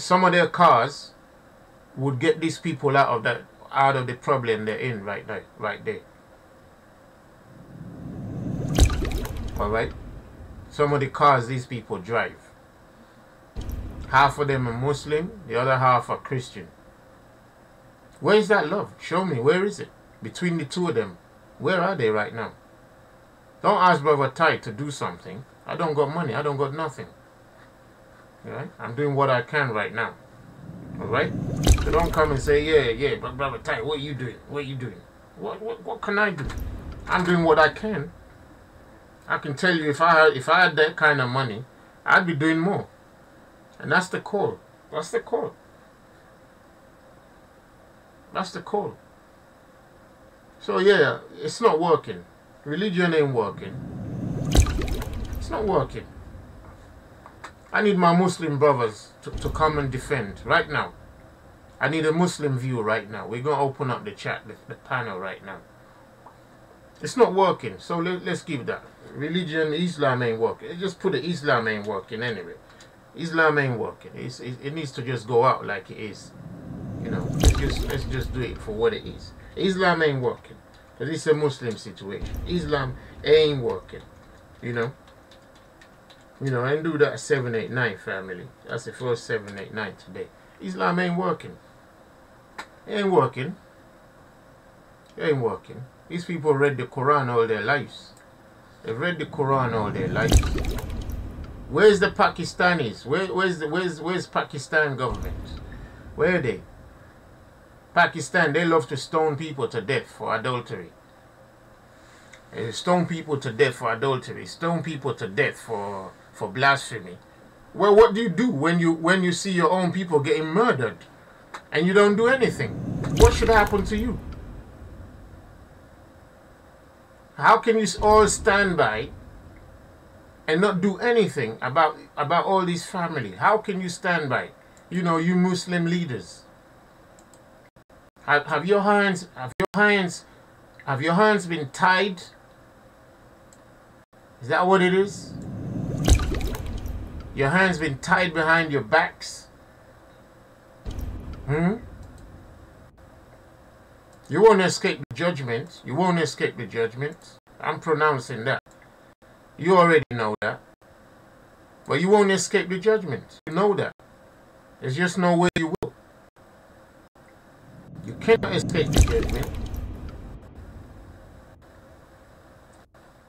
Some of their cars would get these people out of the problem they're in right now, right there. Alright? Some of the cars these people drive, half of them are Muslim, the other half are Christian. Where is that love? Show me, where is it? Between the two of them, where are they right now? Don't ask Brother Ty to do something. I don't got money, I don't got nothing. Alright? I'm doing what I can right now. Alright? So don't come and say, yeah, but Brother Ty, what are you doing? What are you doing? What can I do? I'm doing what I can. I can tell you, if I had that kind of money, I'd be doing more. And that's the call. That's the call. That's the call. So yeah, it's not working. Religion ain't working. It's not working. I need my Muslim brothers to come and defend right now. I need a Muslim view right now. We're going to open up the chat, the panel right now. It's not working, so let's give that. Religion, Islam ain't working. Just put it, Islam ain't working anyway. Islam ain't working. It needs to just go out like it is. You know, let's just do it for what it is. Islam ain't working, because it's a Muslim situation. Islam ain't working. You know, and do that 789 family. That's the first 789 today. Islam ain't working. It ain't working. It ain't working. These people read the Quran all their lives. They've read the Quran all their lives. Where's the Pakistanis? Where's Pakistan government? Where are they? Pakistan, they love to stone people to death for adultery. They stone people to death for adultery. Stone people to death for blasphemy. Well, what do you do when you see your own people getting murdered and you don't do anything? What should happen to you? How can you all stand by and not do anything about all these families? How can you stand by? You know, you Muslim leaders. Have your hands been tied? Is that what it is? Your hands been tied behind your backs? You won't escape the judgment. You won't escape the judgment. I'm pronouncing that. You already know that. But you won't escape the judgment. You know that. There's just no way you will. You cannot escape the judgment.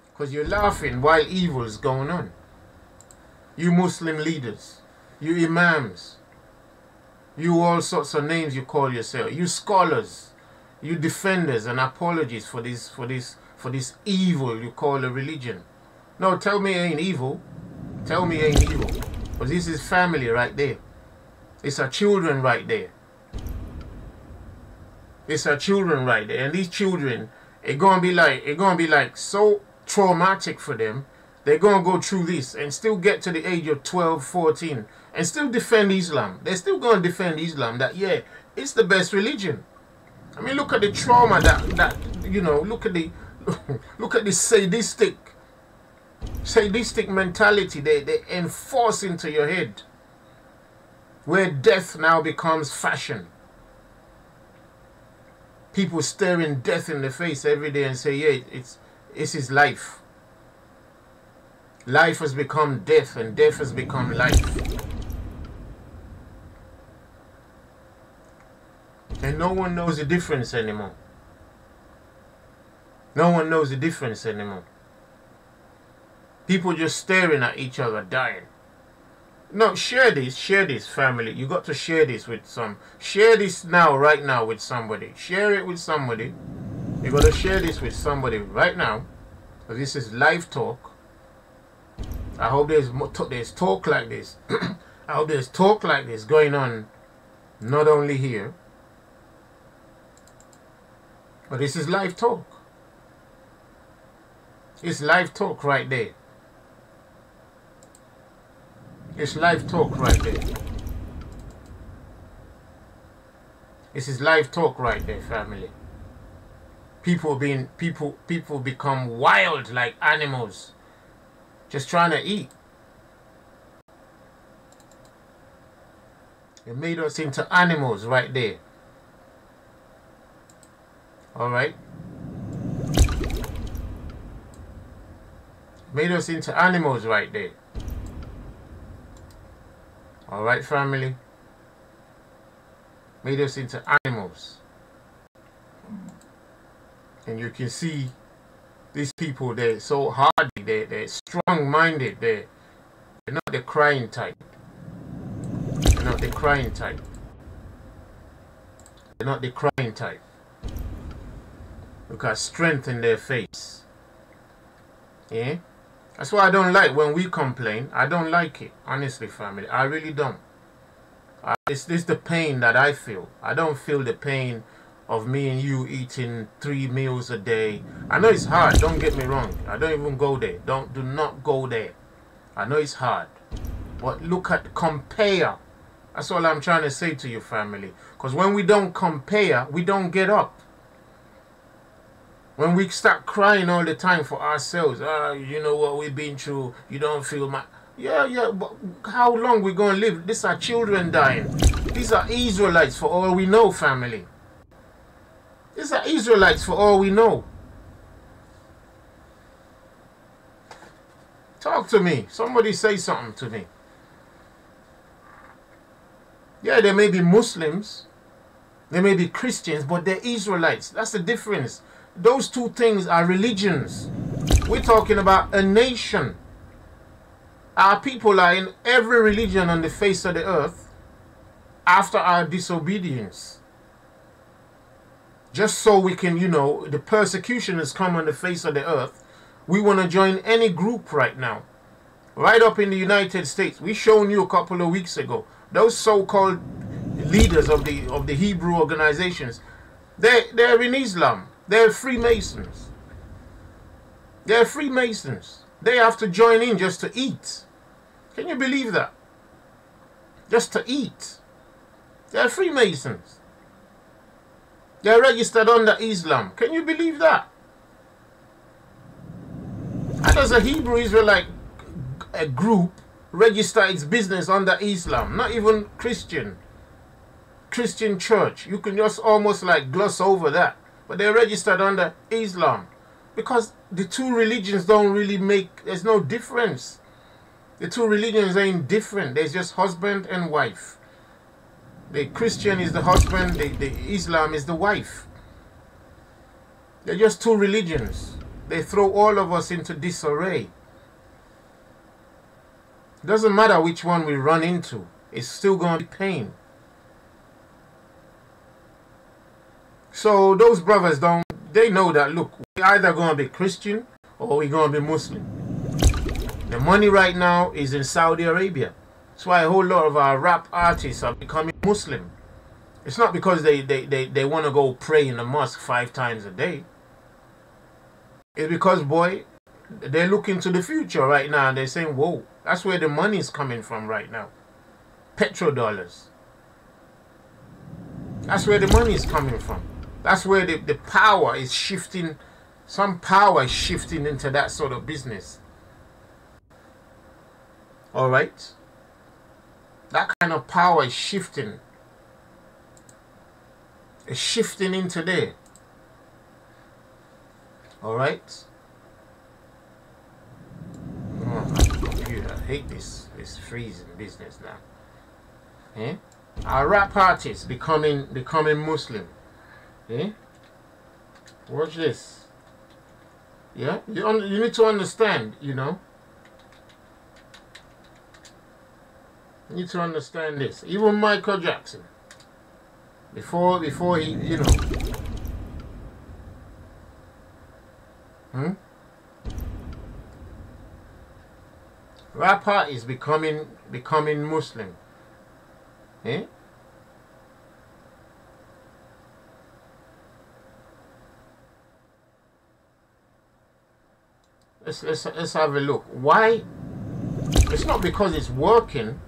Because you're laughing while evil is going on. You Muslim leaders. You imams. You all sorts of names you call yourself. You scholars. You defenders and apologists for this evil you call a religion. No, tell me it ain't evil. Tell me it ain't evil. Because this is family right there. It's our children right there. It's our children right there. And these children, it's gonna be like so traumatic for them. They're gonna go through this and still get to the age of 12, 14 and still defend Islam. They're still gonna defend Islam, that yeah, it's the best religion. I mean, look at the trauma that you know, look at the sadistic mentality they enforce into your head, where death now becomes fashion. People staring death in the face every day and say, yeah, it's his life. Life has become death and death has become life. And no one knows the difference anymore. No one knows the difference anymore. People just staring at each other, dying. No, share this, family. You got to share this with share this now, right now with somebody. Share it with somebody. You got to share this with somebody right now. This is live talk. I hope there's talk like this. how there's talk like this going on, not only here, but this is live talk. It's live talk right there. It's live talk right there. This is live talk right there, family. People become wild like animals, just trying to eat. It made us into animals right there. All right. Made us into animals right there. All right, family. Made us into animals. And you can see these people, they're so hardy, they're strong-minded, they're not the crying type. They're not the crying type. They're not the crying type. Look at strength in their face. Yeah? That's why I don't like when we complain. I don't like it, honestly, family. I really don't. It's the pain that I feel. I don't feel the pain of me and you eating 3 meals a day. I know it's hard, don't get me wrong. I don't even go there. Do not go there. I know it's hard. But look at, compare. That's all I'm trying to say to you, family. Because when we don't compare, we don't get up. When we start crying all the time for ourselves, you know what we've been through, you don't feel my... Yeah, but how long we going to live? These are children dying. These are Israelites for all we know, family. These are Israelites for all we know. Talk to me. Somebody say something to me. Yeah, they may be Muslims. They may be Christians, but they're Israelites. That's the difference. Those two things are religions. We're talking about a nation. Our people are in every religion on the face of the earth after our disobedience. Just so we can, you know, the persecution has come on the face of the earth. We want to join any group right now. Right up in the United States. We shown you a couple of weeks ago. Those so-called leaders of the Hebrew organizations, they're in Islam. They're Freemasons. They're Freemasons. They have to join in just to eat. Can you believe that? Just to eat. They're Freemasons. They're registered under Islam. Can you believe that? How does a Hebrew Israelite group register its business under Islam? Not even Christian church. You can just almost like gloss over that. But they're registered under Islam. Because the two religions don't really make... There's no difference. The two religions ain't different. There's just husband and wife. The Christian is the husband. The Islam is the wife. They're just two religions. They throw all of us into disarray. It doesn't matter which one we run into. It's still going to be pain. So those brothers they know that, look, we're either going to be Christian or we're going to be Muslim. The money right now is in Saudi Arabia. That's why a whole lot of our rap artists are becoming Muslim. It's not because they want to go pray in the mosque 5 times a day. It's because, boy, they're looking to the future right now and they're saying, whoa, that's where the money is coming from right now. Petrodollars. That's where the money is coming from. That's where the power is shifting. Some power is shifting into that sort of business. Alright? That kind of power is shifting. It's shifting into there. Alright? Oh, my computer. I hate this freezing business now. Eh? Our rap artists becoming Muslim. Eh? Watch this. Yeah? You need to understand, you know. You need to understand this. Even Michael Jackson. Before he, you know. Rapper is becoming Muslim. Eh? Let's have a look. Why? It's not because it's working,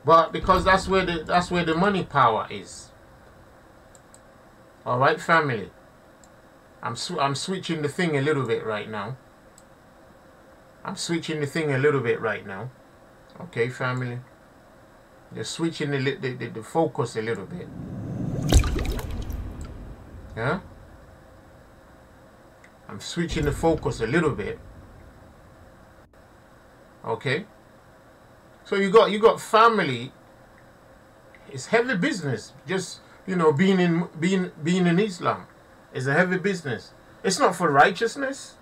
but because that's where the money power is. All right, family. I'm switching the thing a little bit right now. I'm switching the thing a little bit right now. Okay, family. Just switching the focus a little bit. Yeah. I'm switching the focus a little bit. Okay. So you got family. It's heavy business. Just, you know, being in Islam is a heavy business. It's not for righteousness.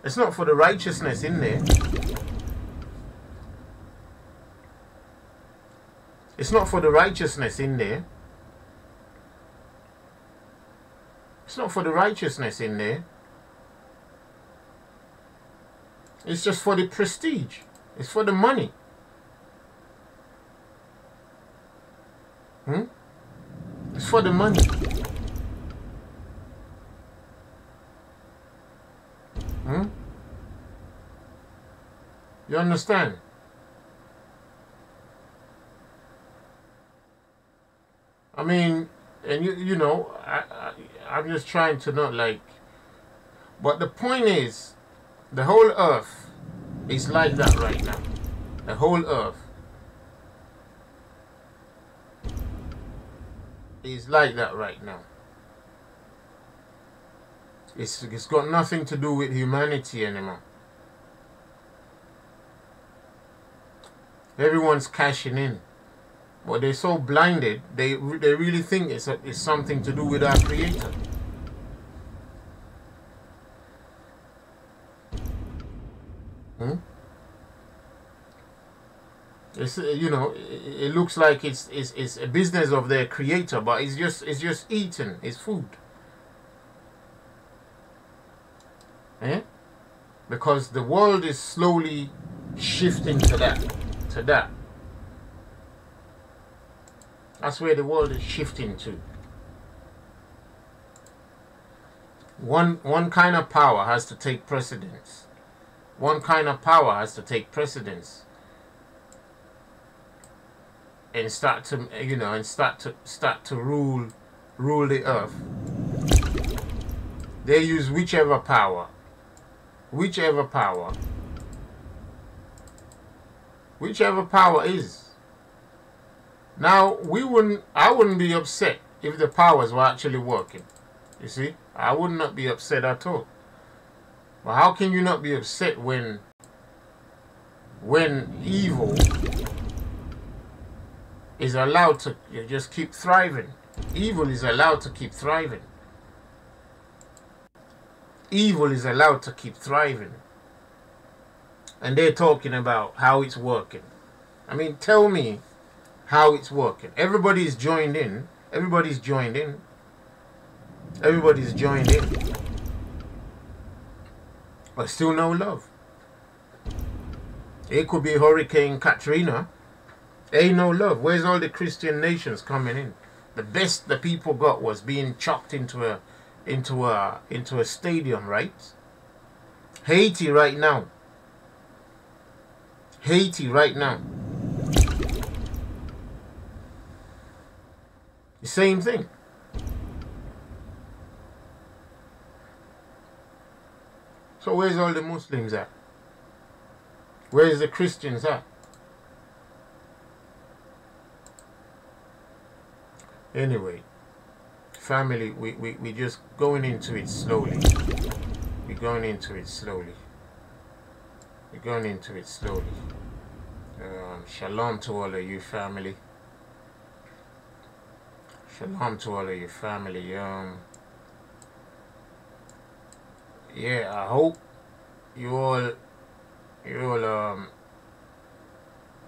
It's not for the righteousness in there. It's not for the righteousness in there. It's not for the righteousness in there. It's just for the prestige. It's for the money. It's for the money. You understand? I mean, and you know, I'm just trying to not like, but the point is, the whole earth is like that right now. The whole earth is like that right now. It's got nothing to do with humanity anymore. Everyone's cashing in. But they're so blinded, they really think it's something to do with our Creator. It's, you know, it looks like it's a business of their Creator, but it's just eating, it's food. Because the world is slowly shifting to that. That's where the world is shifting to. One kind of power has to take precedence. One kind of power has to take precedence and start to, you know, and start to rule the earth. They use whichever power is. Now, I wouldn't be upset if the powers were actually working. You see? I would not be upset at all. But how can you not be upset when evil is allowed to just keep thriving? Evil is allowed to keep thriving. Evil is allowed to keep thriving. And they're talking about how it's working. I mean, tell me how it's working. Everybody's joined in. Everybody's joined in. But still no love. It could be Hurricane Katrina. Ain't no love. Where's all the Christian nations coming in? The best the people got was being chucked into a stadium, right? Haiti right now. The same thing. So where's all the Muslims at? Where's the Christians at? Anyway, family, we just going into it slowly. We're going into it slowly. Shalom to all of you, family. Shalom to all of your family. Yeah, I hope you all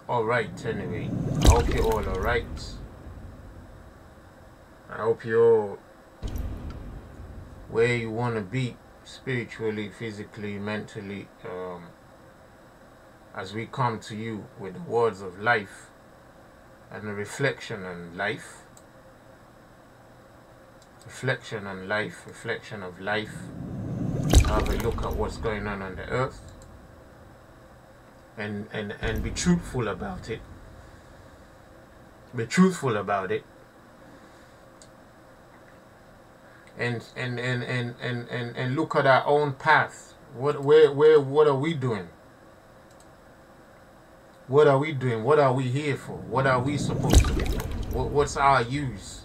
alright anyway. I hope you're all alright. I hope you're where you wanna be spiritually, physically, mentally, as we come to you with the words of life and a reflection on life, reflection on life, reflection of life, have a look at what's going on the earth, and be truthful about it. Be truthful about it. And look at our own path. What are we doing? What are we doing? What are we here for? What are we supposed to be doing? What's our use?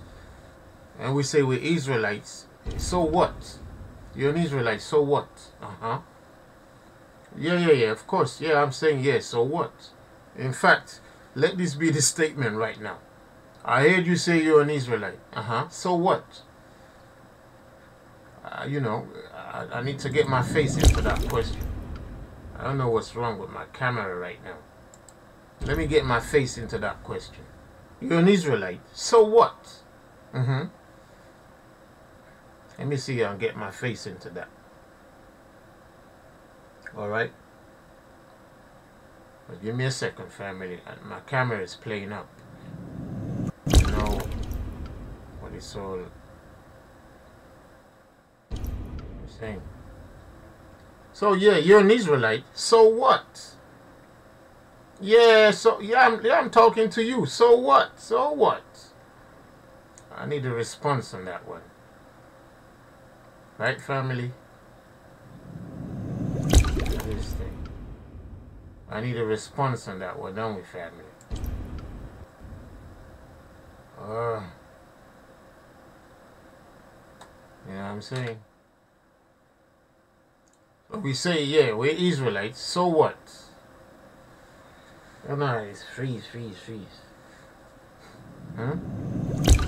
And we say we're Israelites. So what? You're an Israelite. So what? Yeah. Of course. Yeah, I'm saying yes. So what? In fact, let this be the statement right now. I heard you say you're an Israelite. So what? I need to get my face into that question. I don't know what's wrong with my camera right now. Let me get my face into that question. You're an Israelite. So what? Let me see I'll get my face into that. Alright? But give me a second, family. My camera is playing up. You know what it's all saying. So yeah, you're an Israelite. So what? Yeah, I'm talking to you. So what? So what? I need a response on that one. Right, family? This thing. I need a response on that one, don't we, family? You know what I'm saying? So we say, yeah, we're Israelites. So what? Oh no, it's freeze.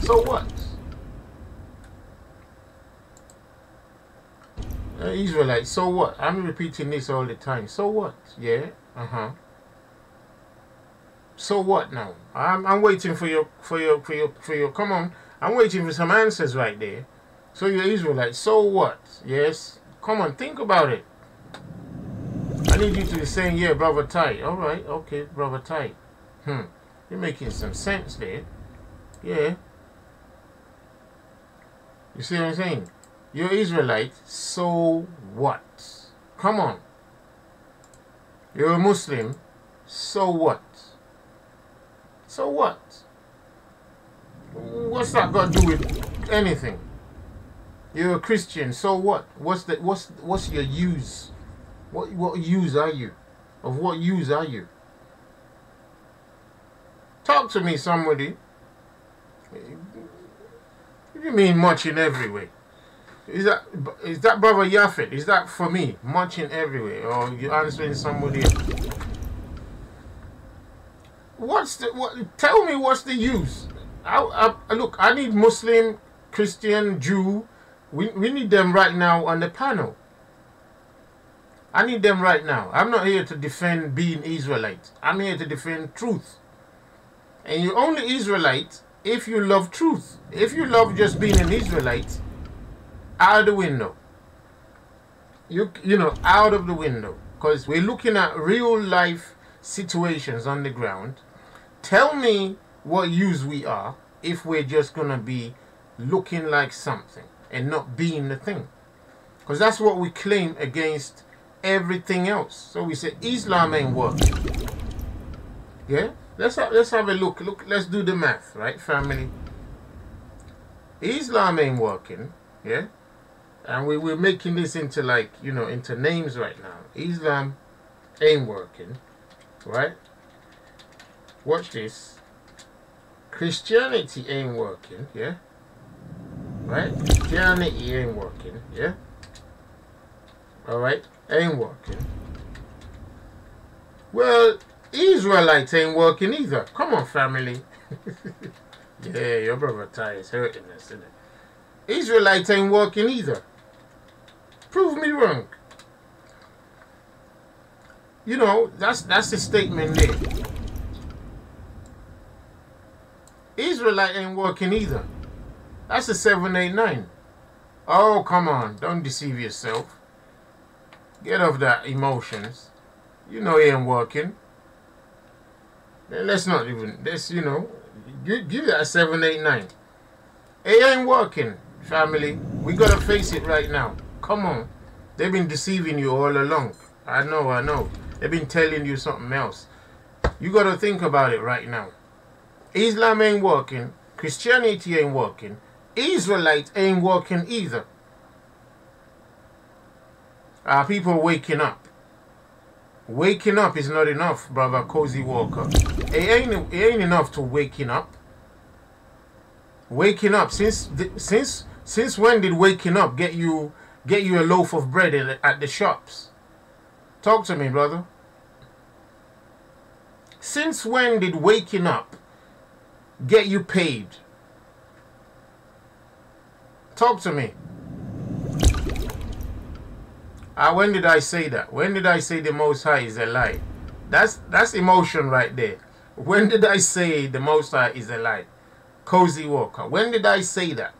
So what? Israelites, so what? I'm repeating this all the time. So what? Yeah. So what now? I'm waiting for your come on. I'm waiting for some answers right there. So you're Israelites. So what? Yes. Come on, think about it. I need you to be saying, yeah, Brother Ty. All right, okay, Brother Ty. You're making some sense there. Yeah. You see what I'm saying? You're Israelite, so what? Come on. You're a Muslim, so what? So what? What's that got to do with anything? You're a Christian, so what? What's your use? What use are you? Of what use are you? Talk to me, somebody. What do you mean much in every way? Is that Brother Yafet? Is that for me? Much in every way? Or you answering somebody else? Tell me what's the use? Look, I need Muslim, Christian, Jew. We need them right now on the panel. I need them right now. I'm not here to defend being Israelite. I'm here to defend truth. And you're only Israelite if you love truth. If you love just being an Israelite, out of the window. You know, out of the window. Because we're looking at real life situations on the ground. Tell me what use we are if we're just going to be looking like something and not being the thing. Because that's what we claim against everything else. So we say Islam ain't working. Yeah? Let's have a look. Let's do the math, right, family? Islam ain't working. Yeah? And we're making this into, like, you know, into names right now. Islam ain't working. Right? Watch this. Christianity ain't working. Yeah? Right? Christianity ain't working. Yeah? Alright? Ain't working. Well, Israelites ain't working either. Come on, family. Yeah, your brother Ty is hurting us, isn't it? Israelites ain't working either. Prove me wrong. You know, that's the statement there. Israelite ain't working either. That's a 789. Oh, come on. Don't deceive yourself. Get off that emotions. You know it ain't working. Let's not even, let's, you know, give that a 7, 8, 9. It ain't working, family. We gotta face it right now. Come on. They've been deceiving you all along. I know. They've been telling you something else. You gotta think about it right now. Islam ain't working. Christianity ain't working. Israelites ain't working either. Are people waking up? Waking up is not enough, brother Cozy Walker. It ain't enough to waking up. Waking up, since when did waking up get you a loaf of bread at the shops? Talk to me, brother. Since when did waking up get you paid? Talk to me. When did I say that? When did I say the Most High is a lie? That's emotion right there. When did I say the Most High is a lie? Cozy Walker. When did I say that?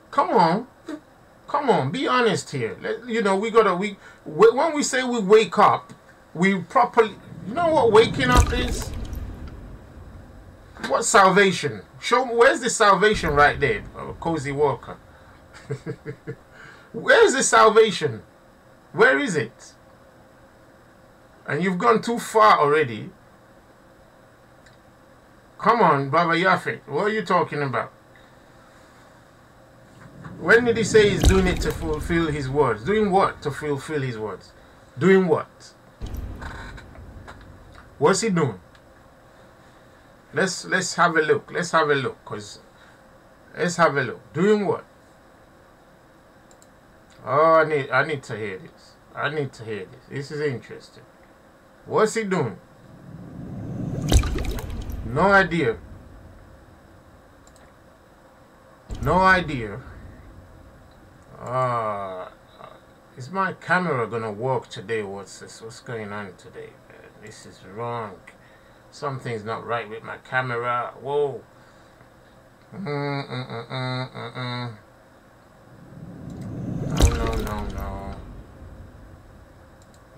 Come on, be honest here. You know, when we say we wake up, we properly, you know what waking up is? What salvation? Show me, where's the salvation right there, Cozy Walker? Where's the salvation? Where is it? And you've gone too far already. Come on, Baba Yafet, what are you talking about? When did he say he's doing it to fulfill his words? Doing what to fulfill his words? Doing what? What's he doing? Let's have a look. Let's have a look. Doing what? Oh, I need to hear this. I need to hear this. This is interesting. What's he doing? No idea. No idea. Is my camera gonna work today? What's this? What's going on today? This is wrong. Something's not right with my camera. Whoa. No.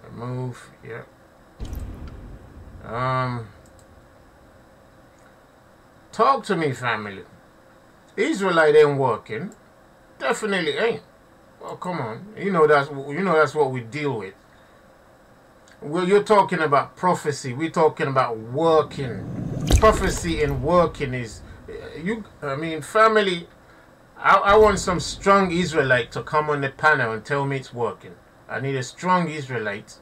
Remove. Yep. Talk to me, family. Israelite ain't working. Definitely ain't. Well, come on. You know that's what we deal with. Well, you're talking about prophecy. We're talking about working. Prophecy and working is family. I want some strong Israelite to come on the panel and tell me it's working. I need a strong Israelite.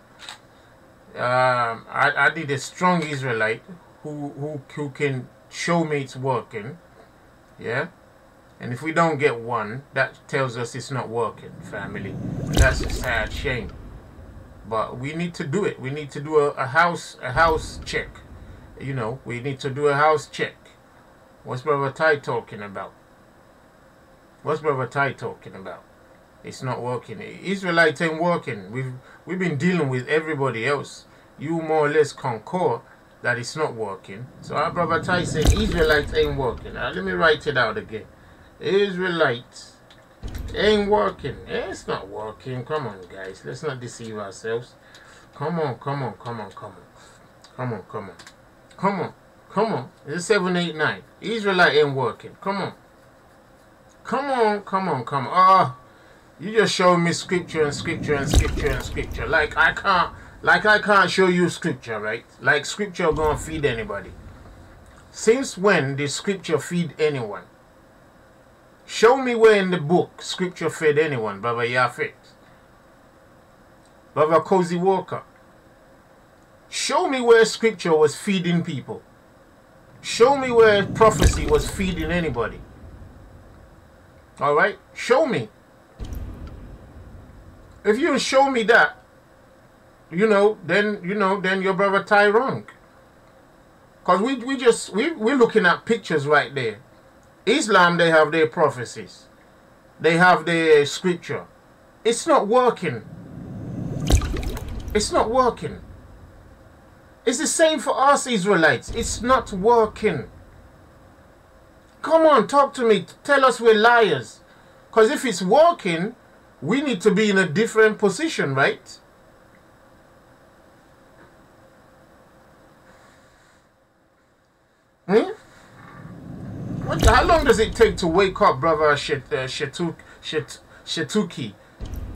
I need a strong Israelite who can show me it's working. Yeah? And if we don't get one, that tells us it's not working, family. And that's a sad shame. But we need to do it. We need to do a house check. You know, we need to do a house check. What's Brother Ty talking about? What's Brother Ty talking about? It's not working. Israelites ain't working. We've been dealing with everybody else. You more or less concur that it's not working. So our Brother Ty said Israelites ain't working. Now let me write it out again. Israelites ain't working. It's not working. Come on, guys. Let's not deceive ourselves. Come on. It's 7, 8, 9. Israelite ain't working. Come on. Oh, you just show me scripture. Like I can't show you scripture, right? Like scripture gonna feed anybody. Since when did scripture feed anyone? Show me where in the book scripture fed anyone, Baba Yafet. Baba Cozy Walker. Show me where scripture was feeding people. Show me where prophecy was feeding anybody. Alright? Show me. If you show me that, then your Brother Ty wrong. Because we're looking at pictures right there. Islam, they have their prophecies. They have their scripture. It's not working. It's not working. It's the same for us Israelites. It's not working. Come on, talk to me. Tell us we're liars. Because if it's working, we need to be in a different position, right? Hmm? How long does it take to wake up, brother Shetuki?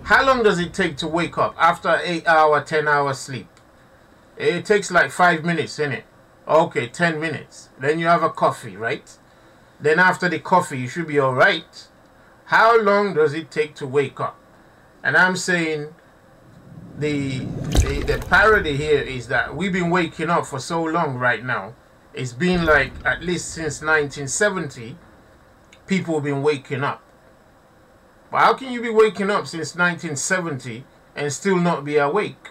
How long does it take to wake up after 8 hour, 10 hour sleep? It takes like 5 minutes, innit? Okay, 10 minutes. Then you have a coffee, right? Then after the coffee, you should be alright. How long does it take to wake up? And I'm saying the parody here is that we've been waking up for so long right now. It's been like at least since 1970, people have been waking up. But how can you be waking up since 1970 and still not be awake?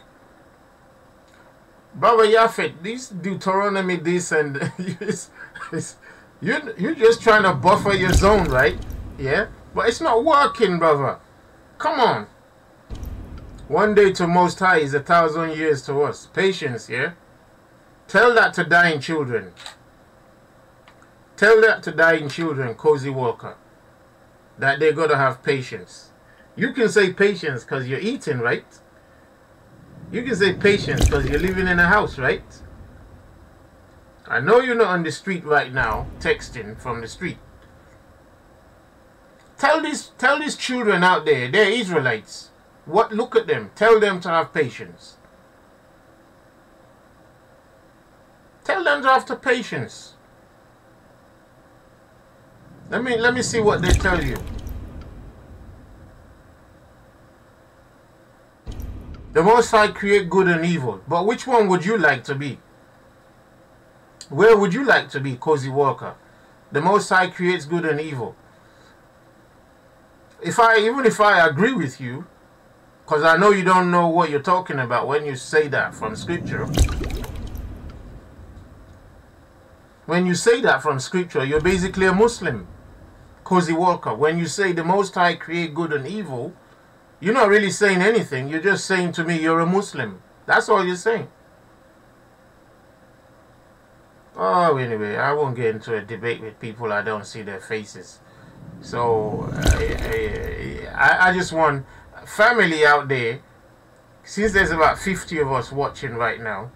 Brother Yafet, this Deuteronomy, this and you're just trying to buffer your zone, right? Yeah? But it's not working, brother. Come on. One day to Most High is 1,000 years to us. Patience, yeah? Tell that to dying children. Tell that to dying children, Cozy Walker, that they got to have patience. You can say patience because you're eating, right? You can say patience because you're living in a house, right? I know you're not on the street right now, texting from the street. Tell these children out there, they're Israelites. Look at them. Tell them to have patience. Tell them to have patience. Let me see what they tell you. The Most High create good and evil. But which one would you like to be? Where would you like to be, Cozy Walker? The Most High creates good and evil. Even if I agree with you, because I know you don't know what you're talking about when you say that from Scripture. When you say that from Scripture, you're basically a Muslim, Cozy Walker. When you say the Most High create good and evil, you're not really saying anything. You're just saying to me you're a Muslim. That's all you're saying. Oh, anyway, I won't get into a debate with people I don't see their faces. So, I just want family out there, since there's about 50 of us watching right now,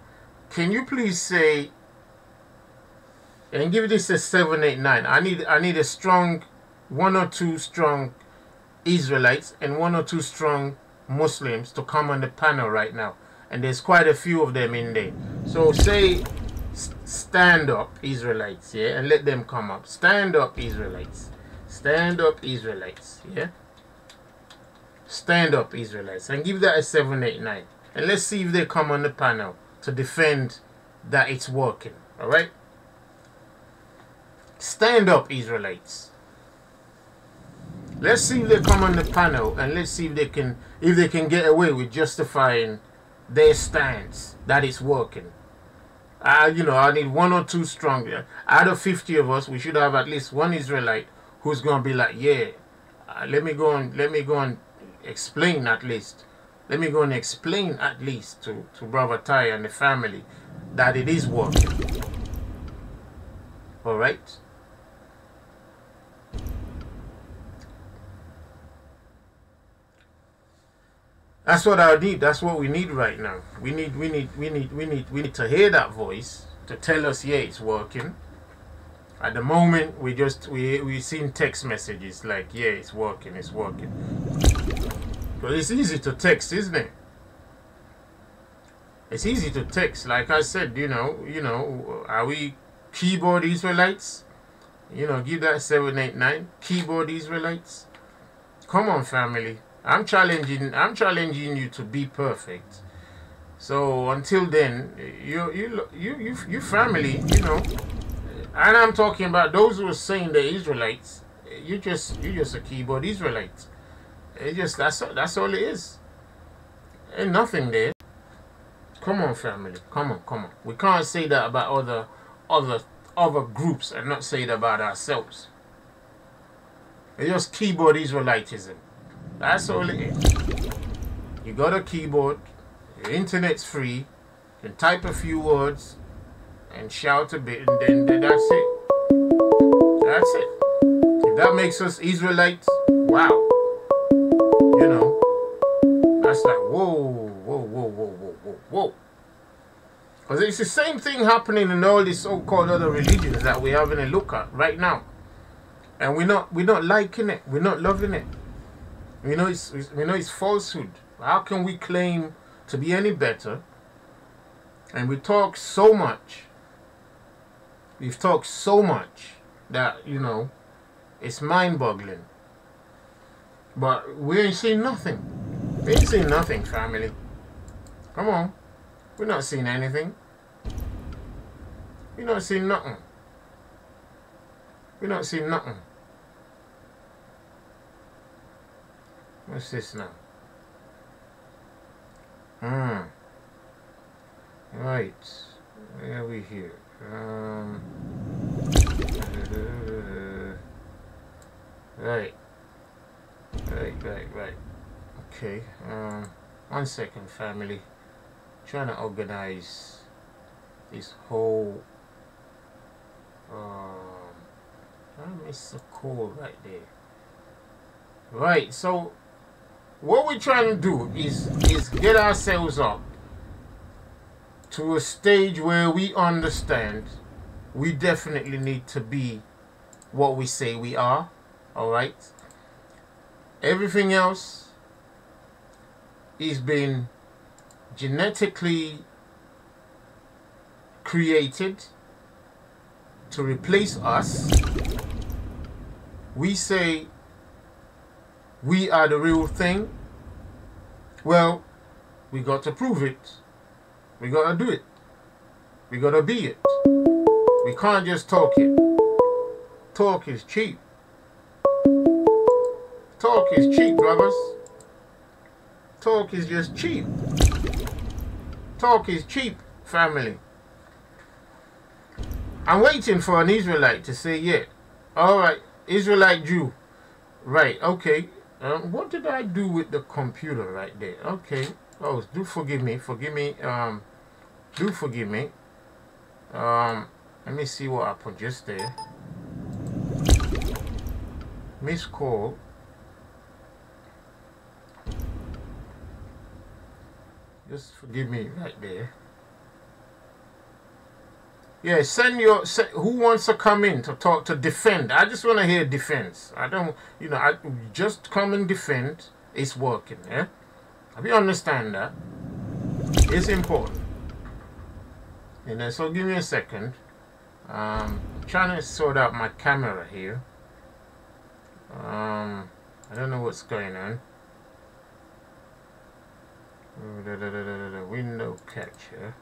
can you please say, and give this a 7, 8, 9. I need a strong, 1 or 2 strong Israelites and 1 or 2 strong Muslims to come on the panel right now. And there's quite a few of them in there. So say, stand up Israelites, yeah, and let them come up. Stand up Israelites. Stand up Israelites, yeah. Stand up Israelites. And give that a 7, 8, 9. And let's see if they come on the panel to defend that it's working. Alright? Stand up Israelites. Let's see if they come on the panel and let's see if they can get away with justifying their stance that it's working. I need 1 or 2 strong. Out of 50 of us, we should have at least 1 Israelite who's gonna be like, yeah, let me go and explain at least. Let me go and explain at least to Brother Ty and the family that it is working. All right. That's what I need. That's what we need right now. We need to hear that voice to tell us, yeah, it's working. At the moment, we seen text messages like, yeah, it's working, it's working. But it's easy to text, isn't it? It's easy to text. Like I said, are we keyboard Israelites? Give that 7, 8, 9. Keyboard Israelites. Come on, family. I'm challenging you to be perfect. So until then, you family, and I'm talking about those who are saying they're Israelites. You're just a keyboard Israelite. That's all it is. Ain't nothing there. Come on, family. Come on. We can't say that about other groups and not say it about ourselves. It's just keyboard Israelitism. That's all it is. You got a keyboard, your internet's free, you can type a few words and shout a bit, and then that's it. That's it. If that makes us Israelites, wow. You know, that's like, whoa, whoa, whoa, whoa, whoa, whoa, whoa. Because it's the same thing happening in all these so-called other religions that we're having a look at right now. And we're not liking it. We're not loving it. We know it's falsehood. How can we claim to be any better? And we talk so much. We've talked so much that, you know, it's mind-boggling. But we ain't seen nothing. We ain't seen nothing, family. Come on. We're not seeing anything. We're not seeing nothing. We're not seeing nothing. What's this now? Right. Where are we here? Right. Okay. 1 second, family. Trying to organize this whole. I missed the call right there. Right. So, what we're trying to do is get ourselves up to a stage where we understand we definitely need to be what we say we are. All right. Everything else is being genetically created to replace us. We say we are the real thing. Well, we got to prove it. We got to do it. We got to be it. We can't just talk it. Talk is cheap. Talk is cheap, brothers. Talk is just cheap. Talk is cheap, family. I'm waiting for an Israelite to say, yeah. Alright, Israelite Jew. Right, okay. What did I do with the computer right there? Okay. Oh, do forgive me. Forgive me. Do forgive me. Let me see what happened just there. Missed call. Just forgive me right there. Yeah, who wants to come in to talk, to defend? I just want to hear defense. I don't, you know, I just come and defend. It's working, yeah? If you understand that, it's important. You know, so give me a second. I'm trying to sort out my camera here. I don't know what's going on. Window capture.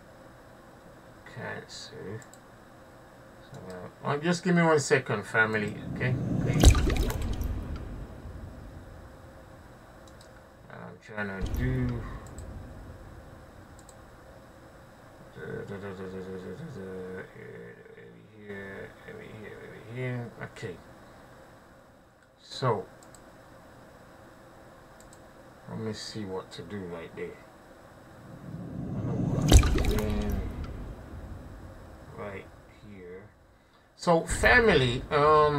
Cancel. So, just give me 1 second, family. Okay, please. I'm trying to do. Here. Okay. So, let me see what to do right there. I know what I'm doing right here. So, family, let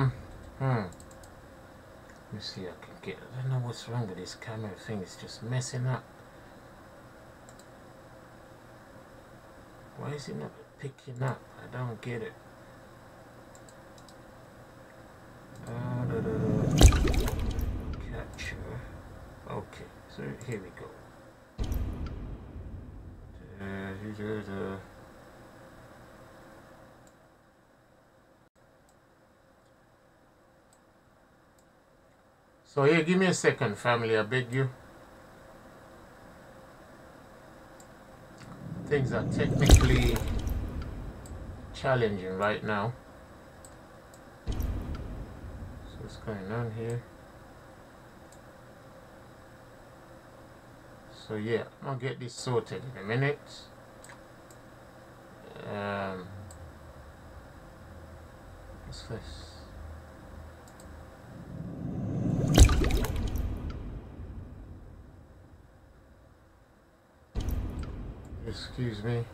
me see. I can get. I don't know what's wrong with this camera thing. It's just messing up. Why is it not picking up? I don't get it. Capture. Okay, so here we go. So here, give me a second, family. I beg you. Things are technically challenging right now. So what's going on here? So yeah, I'll get this sorted in a minute. What's this? Excuse me.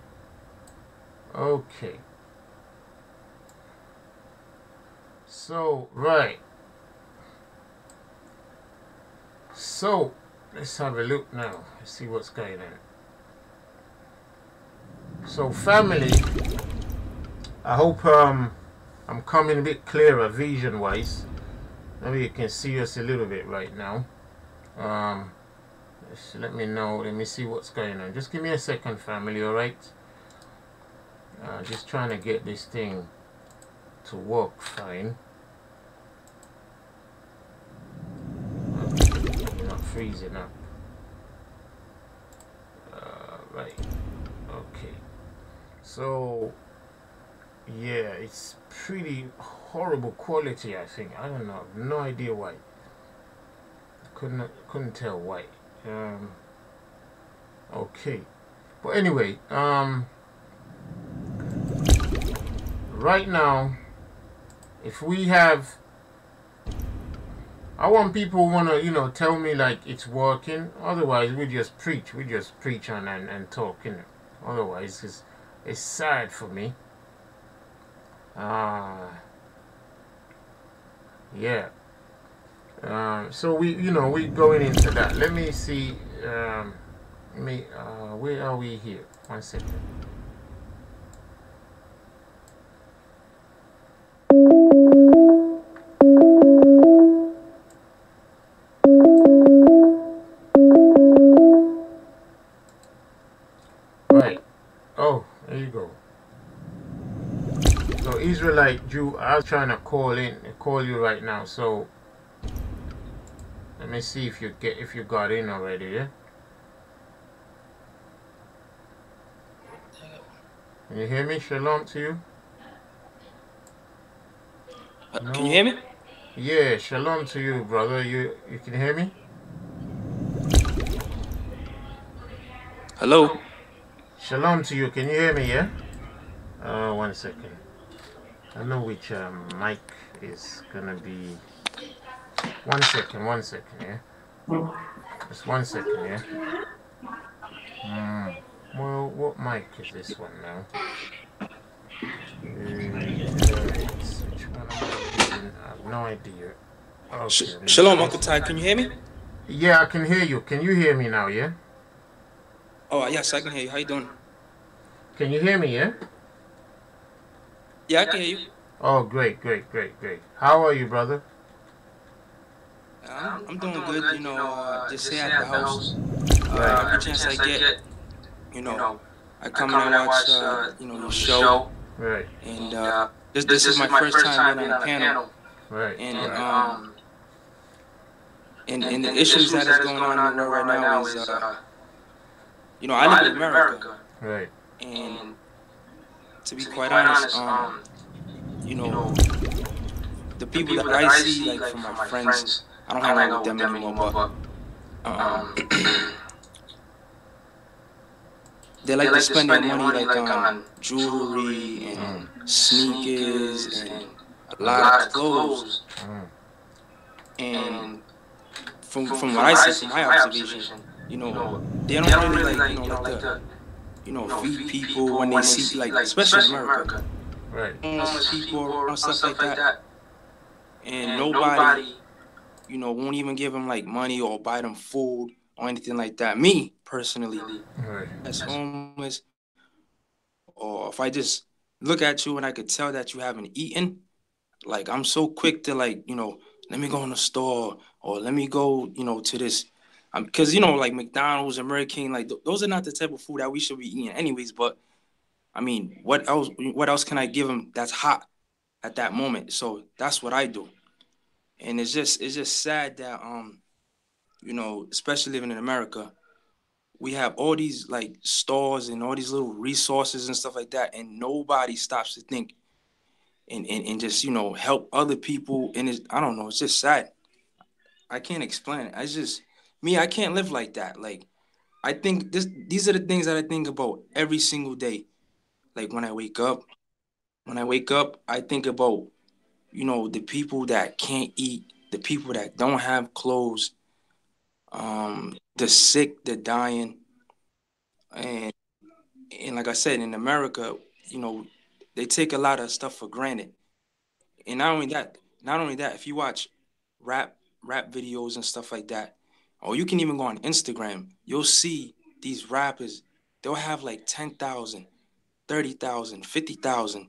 Okay. So, right. So, let's have a look now. Let's see what's going on. So family, I hope I'm coming a bit clearer vision wise. Maybe you can see us a little bit right now. Let me know. Let me see what's going on. Just give me a second, family. All right. Just trying to get this thing to work fine. You're not freezing up. Right. Okay. So yeah, it's pretty horrible quality. I think. I don't know. No idea why. Couldn't tell why. Okay. But anyway, right now, if we have, I want people wanna tell me like it's working. Otherwise, we just preach. We just preach and talk. Otherwise, it's sad for me. Yeah. So we going into that. Let me see. Where are we here? 1 second. Right. Oh, there you go. So Israelite Jew, I was trying to call you right now. So let me see if you got in already. Yeah. Can you hear me? Shalom to you. No. Can you hear me? Yeah, shalom to you, brother. You can hear me? Hello? Shalom to you. Can you hear me? Yeah. 1 second. I don't know which mic is gonna be. 1 second. 1 second. Yeah. Just 1 second. Yeah. Well, what mic is this one now? Which one am I using? I have no idea. Okay. Shalom, Uncle Ty. Can you hear me? Yeah, I can hear you. Can you hear me now? Yeah. Oh, yes, I can hear you. How you doing? Can you hear me? Yeah. Yeah, I can hear you. Oh, great. How are you, brother? I'm doing good. Just here at the house. Every chance I get, you know, I come and I watch, your show. Right. And this is my first time being on a panel. Right. And the issues that is going on in the world right now is, I live in America. Right. And to be quite honest, the people that I see, like from my friends, I don't hang out with them anymore, but they like to spend their money like on jewelry and sneakers and a lot of clothes. And from what I see, from my observation, they don't really like to feed people when they see, like, especially in America, right, homeless people or stuff like that, and nobody won't even give them like money or buy them food or anything like that. Me personally, right, as homeless, or if I just look at you and I could tell that you haven't eaten, like, I'm so quick to, like, let me go in the store, or let me go to this, because like McDonald's and Burger King, like those are not the type of food that we should be eating anyways. But I mean, what else can I give them that's hot at that moment? So that's what I do. And it's just sad that especially living in America, we have all these like stores and all these little resources and stuff like that, and nobody stops to think and just help other people. And I don't know, it's just sad. I can't explain it. It's just me. I can't live like that. Like, I think these are the things that I think about every single day. Like when I wake up, I think about the people that can't eat, the people that don't have clothes, the sick, the dying, and like I said, in America, they take a lot of stuff for granted. And not only that, if you watch rap videos and stuff like that, or you can even go on Instagram. You'll see these rappers. They'll have like 10,000, 30,000, 50,000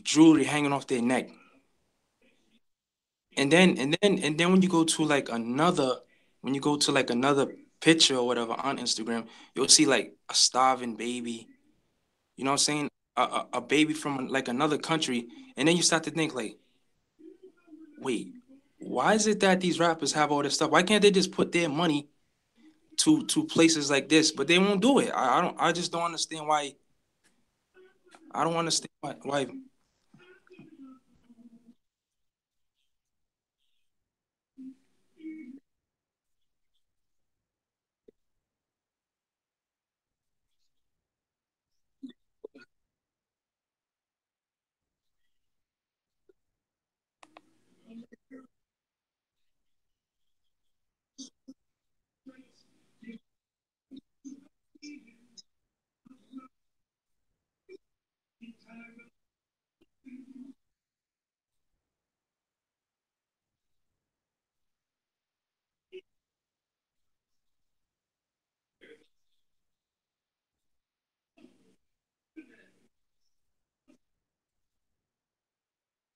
jewelry hanging off their neck. And then when you go to like another picture or whatever on Instagram, you'll see like a starving baby. You know what I'm saying? A baby from like another country, and then you start to think like, wait, why is it that these rappers have all this stuff? Why can't they just put their money to places like this? But they won't do it. I don't. I just don't understand why. I don't understand why.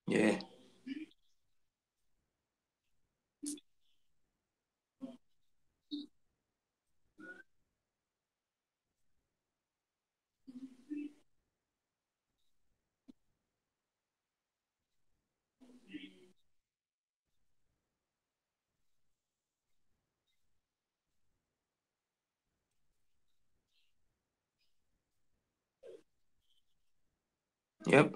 Yeah. Yep.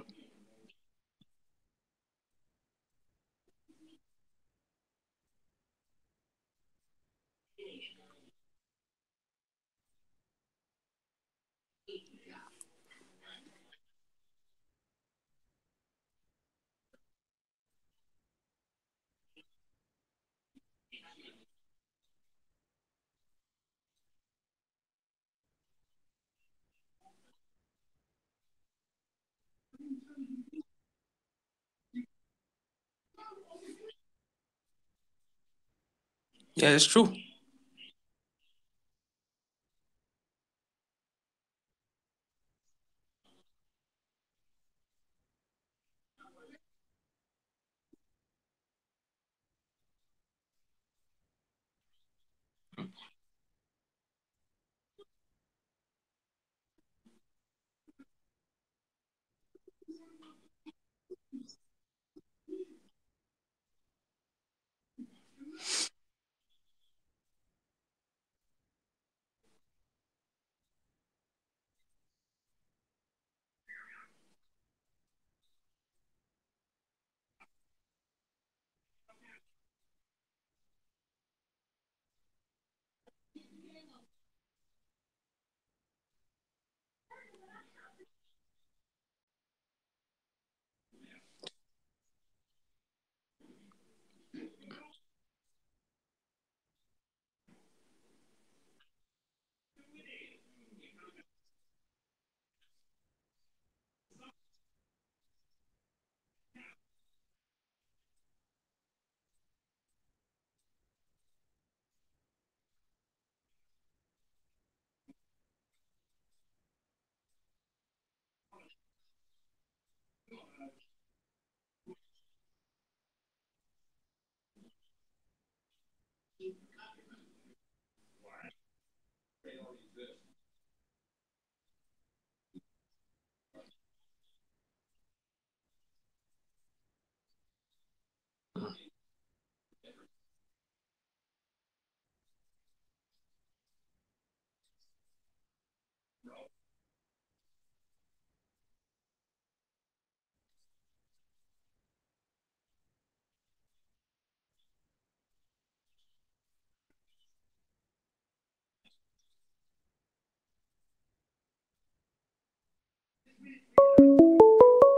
Yeah, it's true.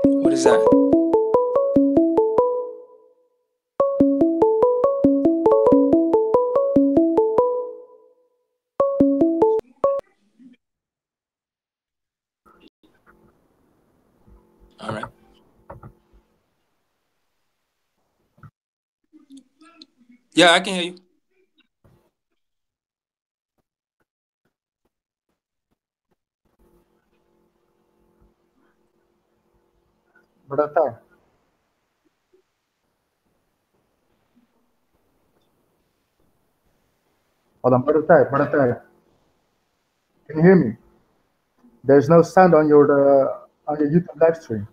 What is that? All right. Yeah, I can hear you. Brother Ty, hold on, Brother Ty, can you hear me? There's no sound on your YouTube live stream.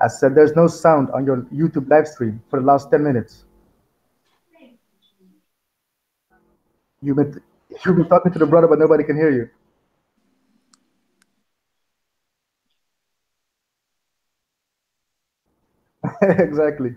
I said there's no sound on your YouTube live stream for the last 10 minutes. You've been you've been talking to the brother, but nobody can hear you. Exactly.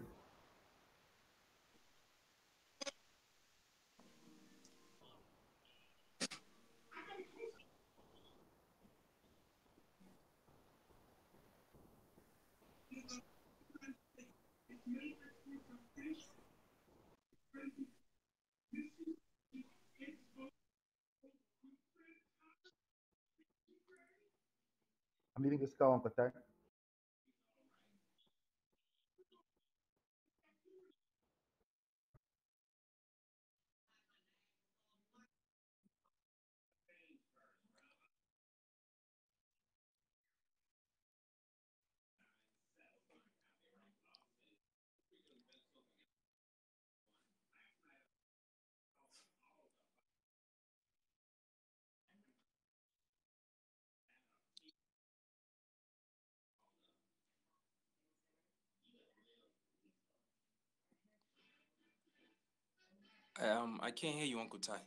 I'm leaving this call, Uncle Ty. I can't hear you, Uncle Ty.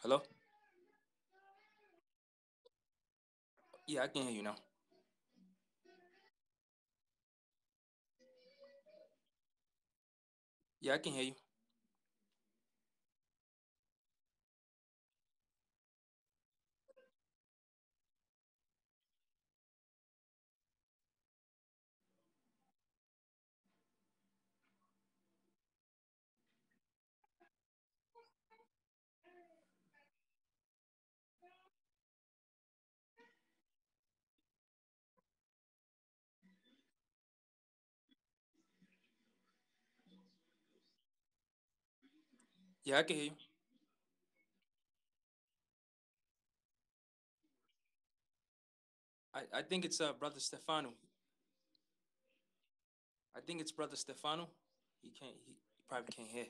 Hello? Yeah, I can hear you now. Yeah, I can hear you. Yeah, I can hear you. I think it's brother Stefano. I think it's brother Stefano. He probably can't hear.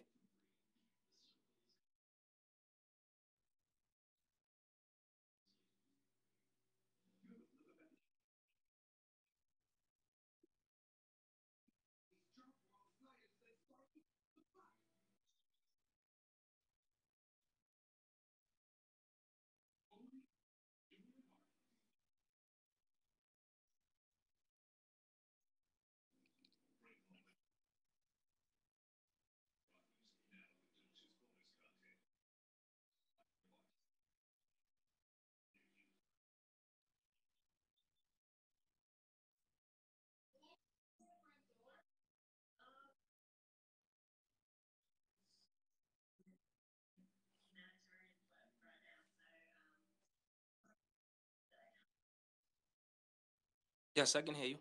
Yes, I can hear you.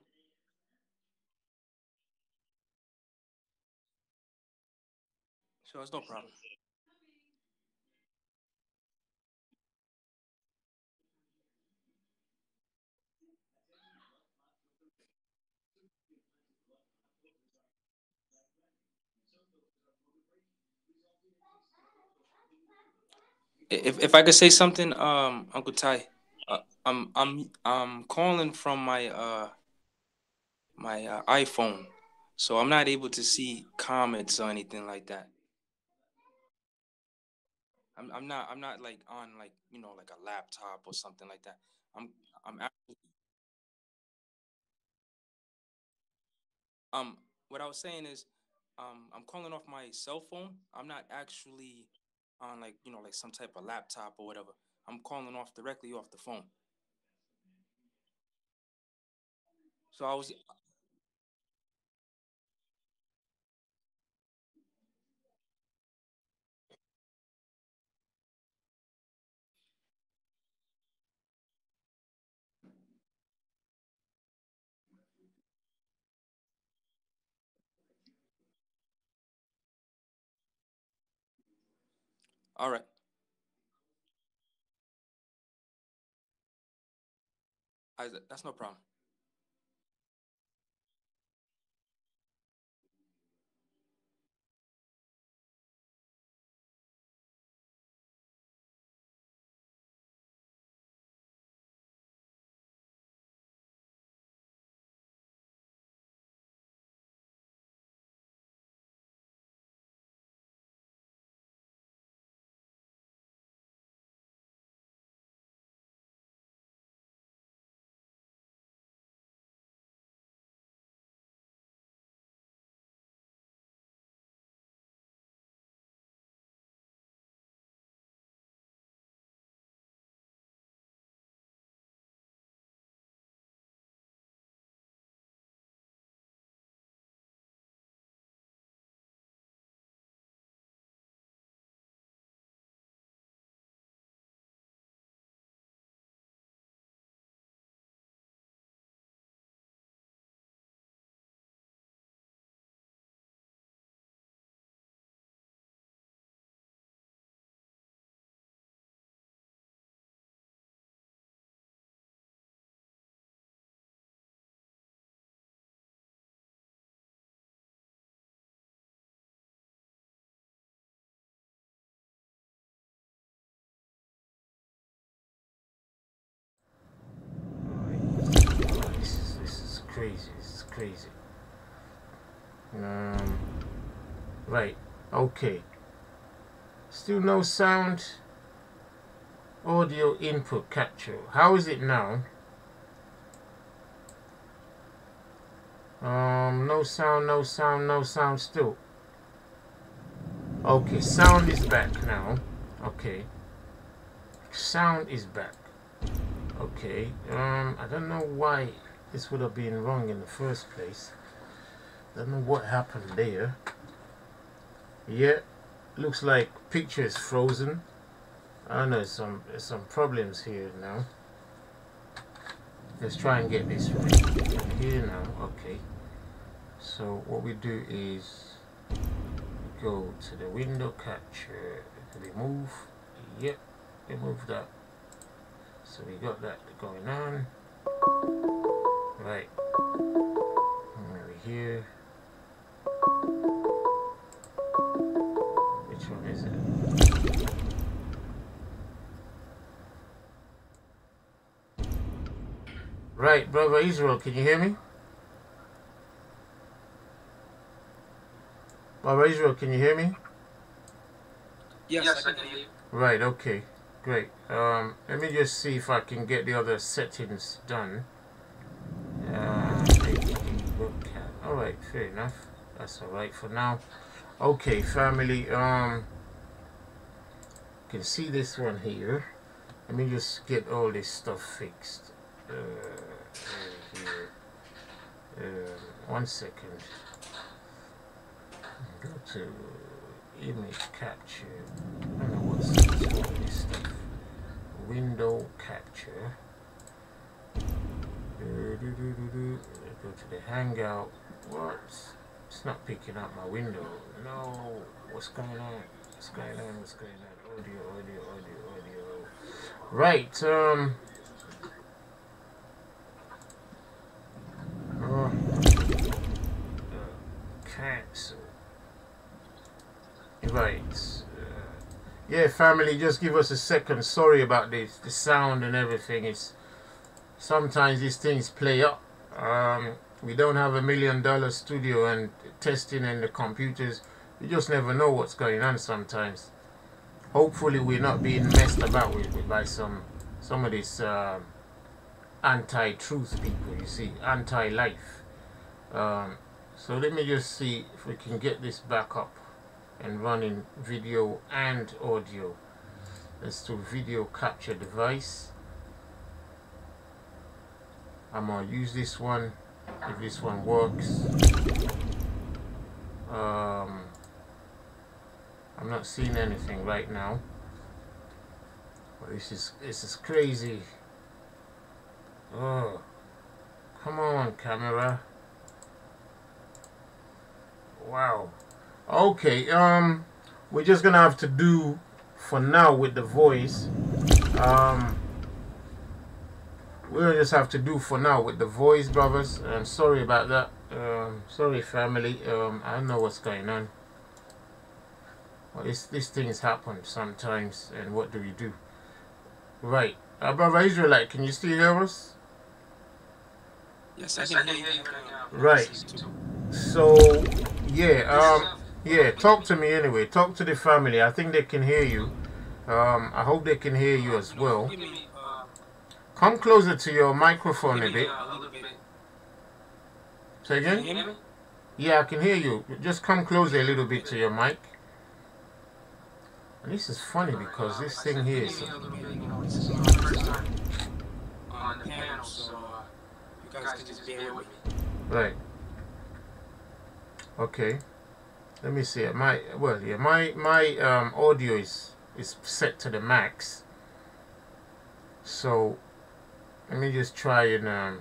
So it's no problem. If I could say something, Uncle Ty, I'm calling from my iPhone, so I'm not able to see comments or anything like that. I'm not like on like like a laptop or something like that. I'm I'm actually um what I was saying is I'm calling off my cell phone. I'm not actually on like like some type of laptop or whatever. I'm calling off directly off the phone. So I was All right. That's no problem. This is crazy. This is crazy. Right. Okay. Still no sound. Audio input capture. How is it now? No sound, no sound, no sound still. Okay, sound is back now. Okay. Sound is back. Okay. I don't know why this would have been wrong in the first place. Don't know what happened there. Yeah. Looks like picture is frozen. I don't know, there's some problems here now. Let's try and get this right. Here now, okay. So what we do is go to the window capture, remove, yep, remove that. So we got that going on. Right. Over here. Which one is it? Right, brother Israel, can you hear me? Brother Israel, can you hear me? Yes, I can hear you. Right, okay. Great. Let me just see if I can get the other settings done. HD webcam. Alright, fair enough. That's alright for now. Okay, family, you can see this one here. Let me just get all this stuff fixed. Here. 1 second. Go to image capture. I don't know what's all this stuff. Window capture. Go to the hangout. What? It's not picking up my window. No. What's going on? What's going on? What's going on? Audio. Right. Cancel. Right. Yeah, family, just give us a second. Sorry about this. The sound and everything. It's sometimes these things play up. We don't have $1 million studio and testing in the computers. You just never know what's going on sometimes. Hopefully we're not being messed about with by some of these anti-truth people, you see, anti-life. So let me just see if we can get this back up and running video and audio. Let's do video capture device. I'm gonna use this one if this one works. I'm not seeing anything right now. But this is crazy. Oh, come on, camera. Wow. Okay, we're just gonna have to do for now with the voice. We'll just have to do for now with the voice, brothers. Sorry about that. Sorry, family. I don't know what's going on. Well, these things happen sometimes, and what do we do? Right. Brother Israelite, can you still hear us? Yes, I can hear you. Right. So, yeah, talk to me anyway. Talk to the family. I think they can hear you. I hope they can hear you as well. Come closer to your microphone a bit. Say again? Yeah, I can hear you. Just come closer a little bit to your mic. And this is funny because this thing here is... This is my first time on the panel, so you guys can just bear with me. Right. Okay. Let me see. My audio is set to the max. So let me just try and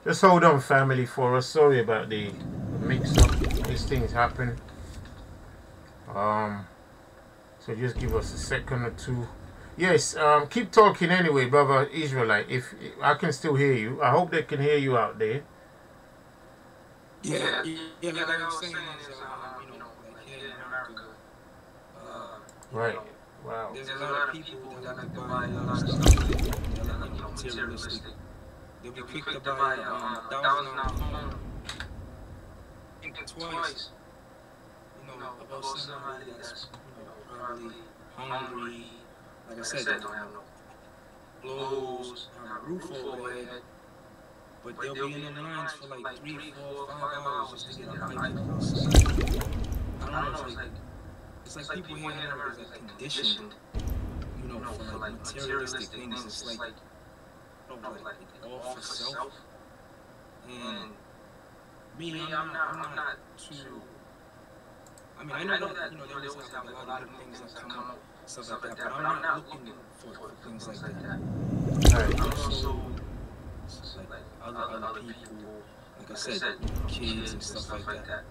just hold on, family, for us. Sorry about the mix-up. These things happen. So just give us a second or two. Yes. Keep talking anyway, brother Israelite. If I can still hear you, I hope they can hear you out there. Yeah. Like I was saying, like here in America, right. Wow. There's a lot of people that like to buy a lot of stuff. They're like, materialistic. They'll be quick to buy $1,000 phone. Think twice. About somebody that's probably hungry. Like I said, they don't have no clothes, have a roof over their head. But they'll be in the lines for like 3, 4, 5 hours just to get an iPhone outside. I don't know, it's like people here in America is like conditioned, for like materialistic things. It's like, all for self. And me, I'm not too... I mean, I know that, they always have like a lot of things that come up, stuff like that, but I'm not looking for things like that. I'm also, like, other people, like I said, kids and stuff like that.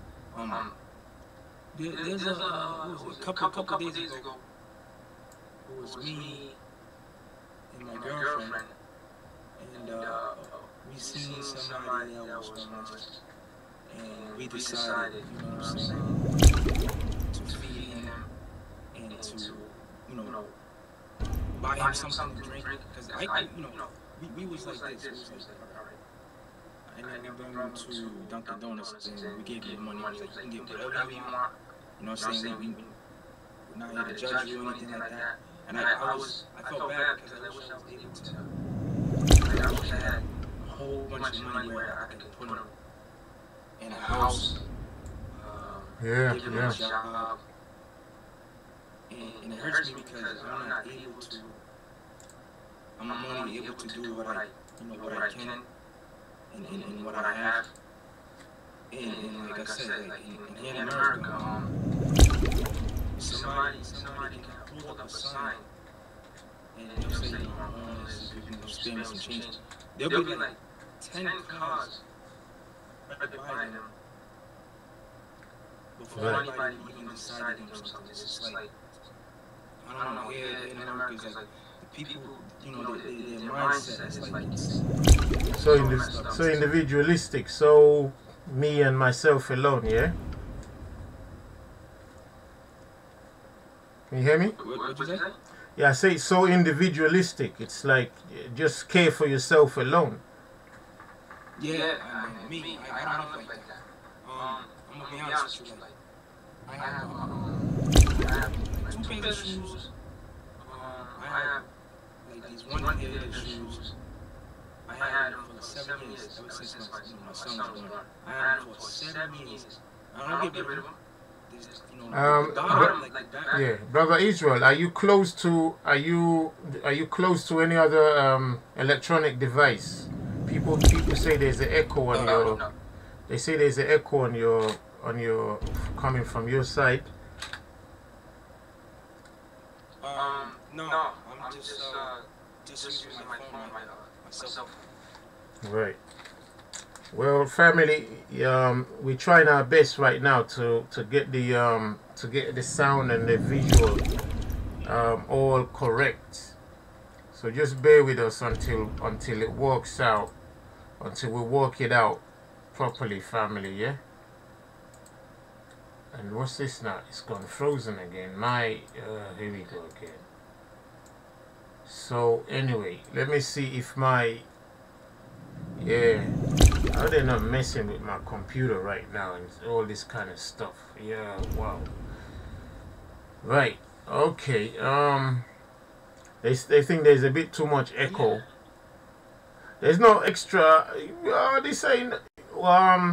There's a couple days ago, it was me and my girlfriend, and we seen somebody that was homeless, and we decided, to feed him and to, buy him something to drink, because we was like this, it was like, alright, and then we brought him to Dunkin' Donuts, and we gave him money, he was like, you can get whatever you want, you know what I'm saying, we're not here to judge you or anything like that, and I felt bad, because I wish I was able to, I wish I had a whole bunch of money where I could put him in a house, give him a job, and it hurts me because I'm not able to, I'm only able to do what I can, and what I have, and like I said, like here in America, somebody can hold up a sign, and they'll say, homeless, if you can spare me some change, there'll be like 10 cars right by them, before anybody even decided to do something. It's just like, I don't know, here in America, it's like, the people, their mindset is like, it's so individualistic, so me and myself alone, yeah? Can you hear me? What'd you say? Yeah, I say it's so individualistic. It's like, just care for yourself alone. Yeah, me, I don't think like that. I'm gonna be honest with you, like, I have like 2 pairs of shoes. I have like these 1 pair of shoes. I had them for 7 years, ever since my son was born. I had them for 7 years. I don't get rid of them. Yeah, brother Israel, are you close to any other electronic device? People say there's an echo on your. No. They say there's an echo on your coming from your side. No, I'm just using my phone myself. Right. Well, family, we're trying our best right now to get the sound and the visual all correct. So just bear with us until it works out, until we work it out properly, family. Yeah. And what's this now? It's gone frozen again. Here we go again. So anyway, let me see if my how they're not messing with my computer right now and all this kind of stuff. Yeah, wow. Right. Okay. They think there's a bit too much echo. There's no extra. They saying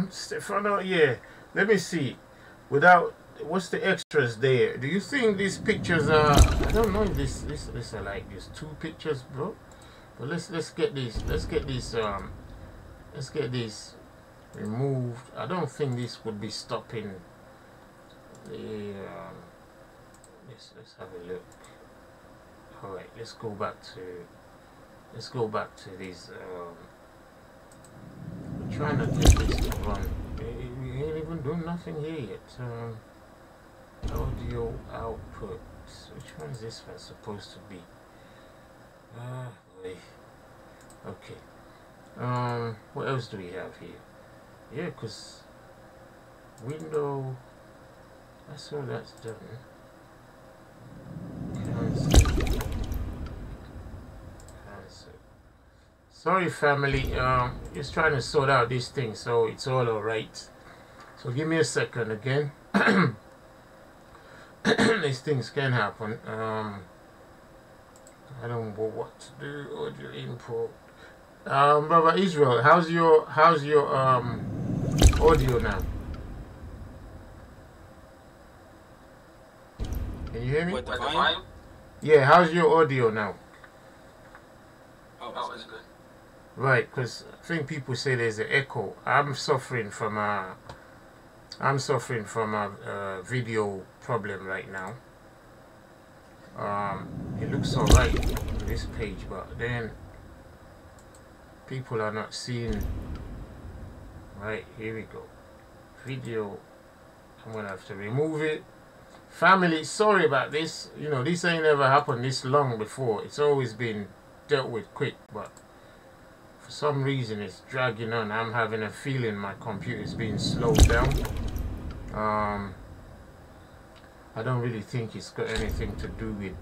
Stefano. Yeah. Let me see. Without what's the extras there? Do you think these pictures are? I don't know if this are like these 2 pictures, bro. But let's get these. Let's get these removed. I don't think this would be stopping the. Let's have a look. All right, let's go back to these. We're trying to get this to run. We ain't even doing nothing here yet. Audio output. Which one is this one supposed to be? Boy. Okay. What else do we have here? Yeah, because window. That's all that's done. Cancel. Sorry, family. Just trying to sort out this thing, so it's all alright. So give me a second again. These things can happen. I don't know what to do. Audio import. Brother Israel, how's your audio now? Can you hear me? What, the volume? Yeah, how's your audio now? Oh, it's good. Right, because I think people say there's an echo. I'm suffering from a video problem right now. It looks alright on this page, but then people are not seeing. Right, here we go. Video. I'm gonna have to remove it. Family, sorry about this. You know, this ain't ever happened this long before. It's always been dealt with quick, but for some reason it's dragging on. I'm having a feeling my computer's being slowed down. I don't really think it's got anything to do with,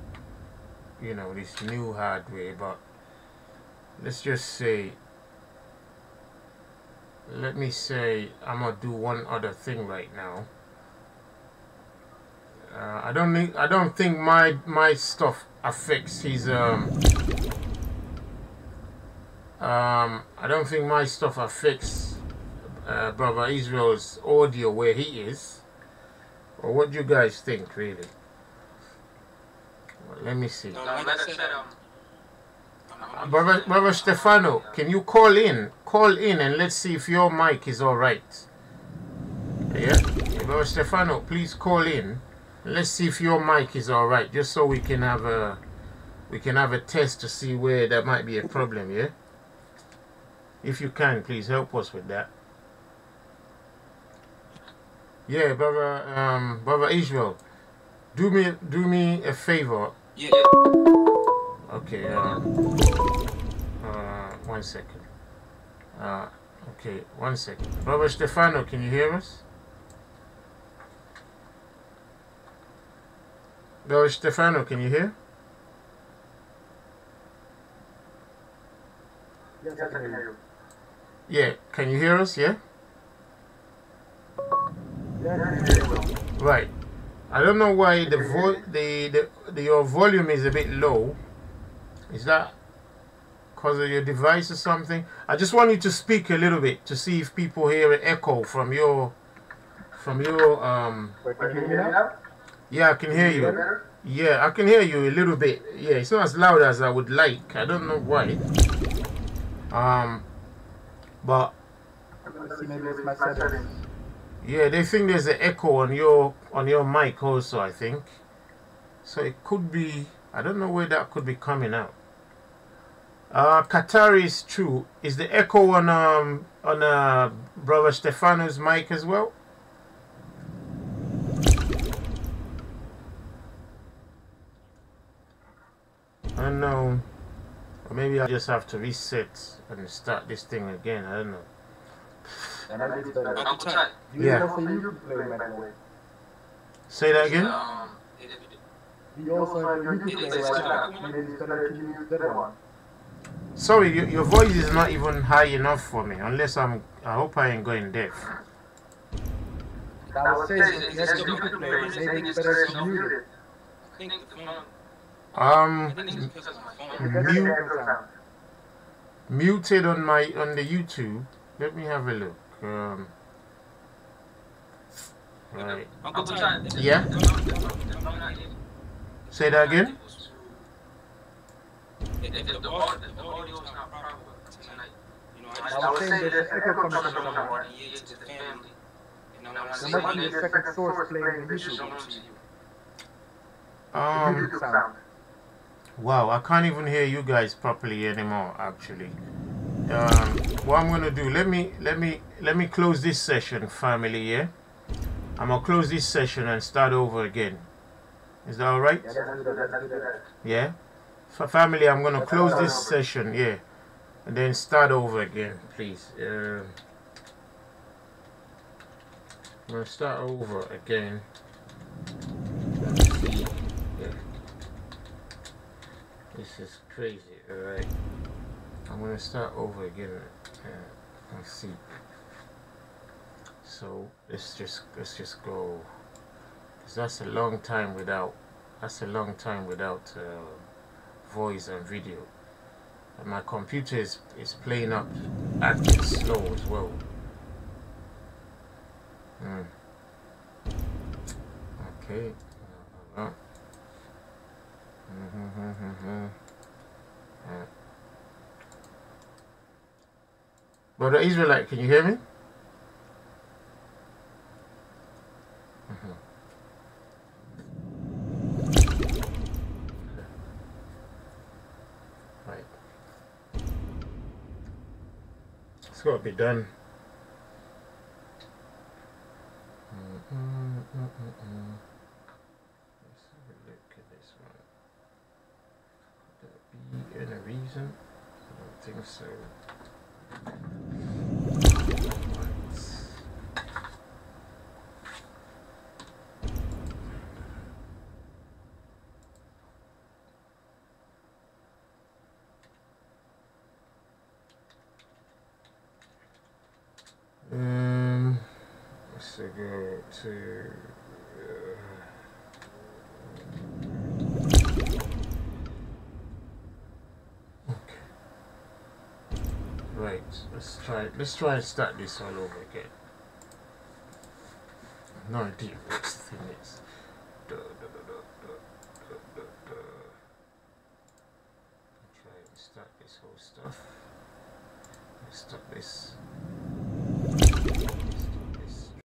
you know, this new hardware, but let's just say, let me say I'm gonna do one other thing right now. I don't think my stuff affects his I don't think my stuff affects Brother Israel's audio where he is. Or what do you guys think, really? Well, let me see. No, like I said, Brother Stefano, can you call in? Call in and let's see if your mic is all right. Yeah? Brother Stefano, please call in. Let's see if your mic is all right, just so we can have a test to see where there might be a problem. Yeah. If you can, please help us with that. Yeah, brother Israel, do me a favor. yeah. Okay. 1 second. Okay, 1 second. Brother Stefano, can you hear us? Brother Stefano, can you hear? Yes, I can hear you. Yeah, can you hear us? Yeah. Yes, I can hear you. Right. I don't know why your volume is a bit low. Is that because of your device or something? I just want you to speak a little bit to see if people hear an echo from your Wait, can you hear me now? Yeah, I can hear you. Yeah, I can hear you a little bit. Yeah, it's not as loud as I would like. I don't know why. But Let's see, maybe it's my settings. yeah, they think there's an echo on your mic also, I think. So it could be, I don't know where that could be coming out. Qatari is true. Is the echo on Brother Stefano's mic as well? don't know. Or maybe I just have to reset and start this thing again. I don't know. And I just better. Uncle Ty. Yeah. Also, you play, by the way. Say that again? You also have your YouTube play right now. Maybe it's better to use that one. Sorry, your voice is not even high enough for me. Unless I hope I ain't going deaf. I was saying, if you have your YouTube play, maybe it's better to mute it. I think the phone. Um, I think it's because of my phone. Because of the echo sound. muted on the YouTube. Let me have a look. Right. Uncle Ty. Yeah. Say that again. If the audio is not proper tonight, you know, I was saying there's an echo coming from somewhere. yeah, to the family. And I want to There might be a second source playing on YouTube. YouTube sound. Wow, I can't even hear you guys properly anymore. Actually, what I'm gonna do? Let me close this session, family. Yeah, I'm gonna close this session and start over again. Is that all right? Yeah, let's do that. Yeah. For family, I'm gonna close this session. Yeah, and then start over again, please. I'm gonna start over again. Let's see. Yeah. This is crazy. All right. I'm gonna start over again. Let's see. So let's just go. Cause that's a long time without. Voice and video. And my computer is playing up, acting slow as well. Okay. Brother Israelite, can you hear me? Right. It's got to be done. Let's have a look at this one. Could there be any reason? I don't think so. Let's go to okay. Right, let's try and start this all over again. No idea what the thing is. Try and start this whole stuff. Let's stop this.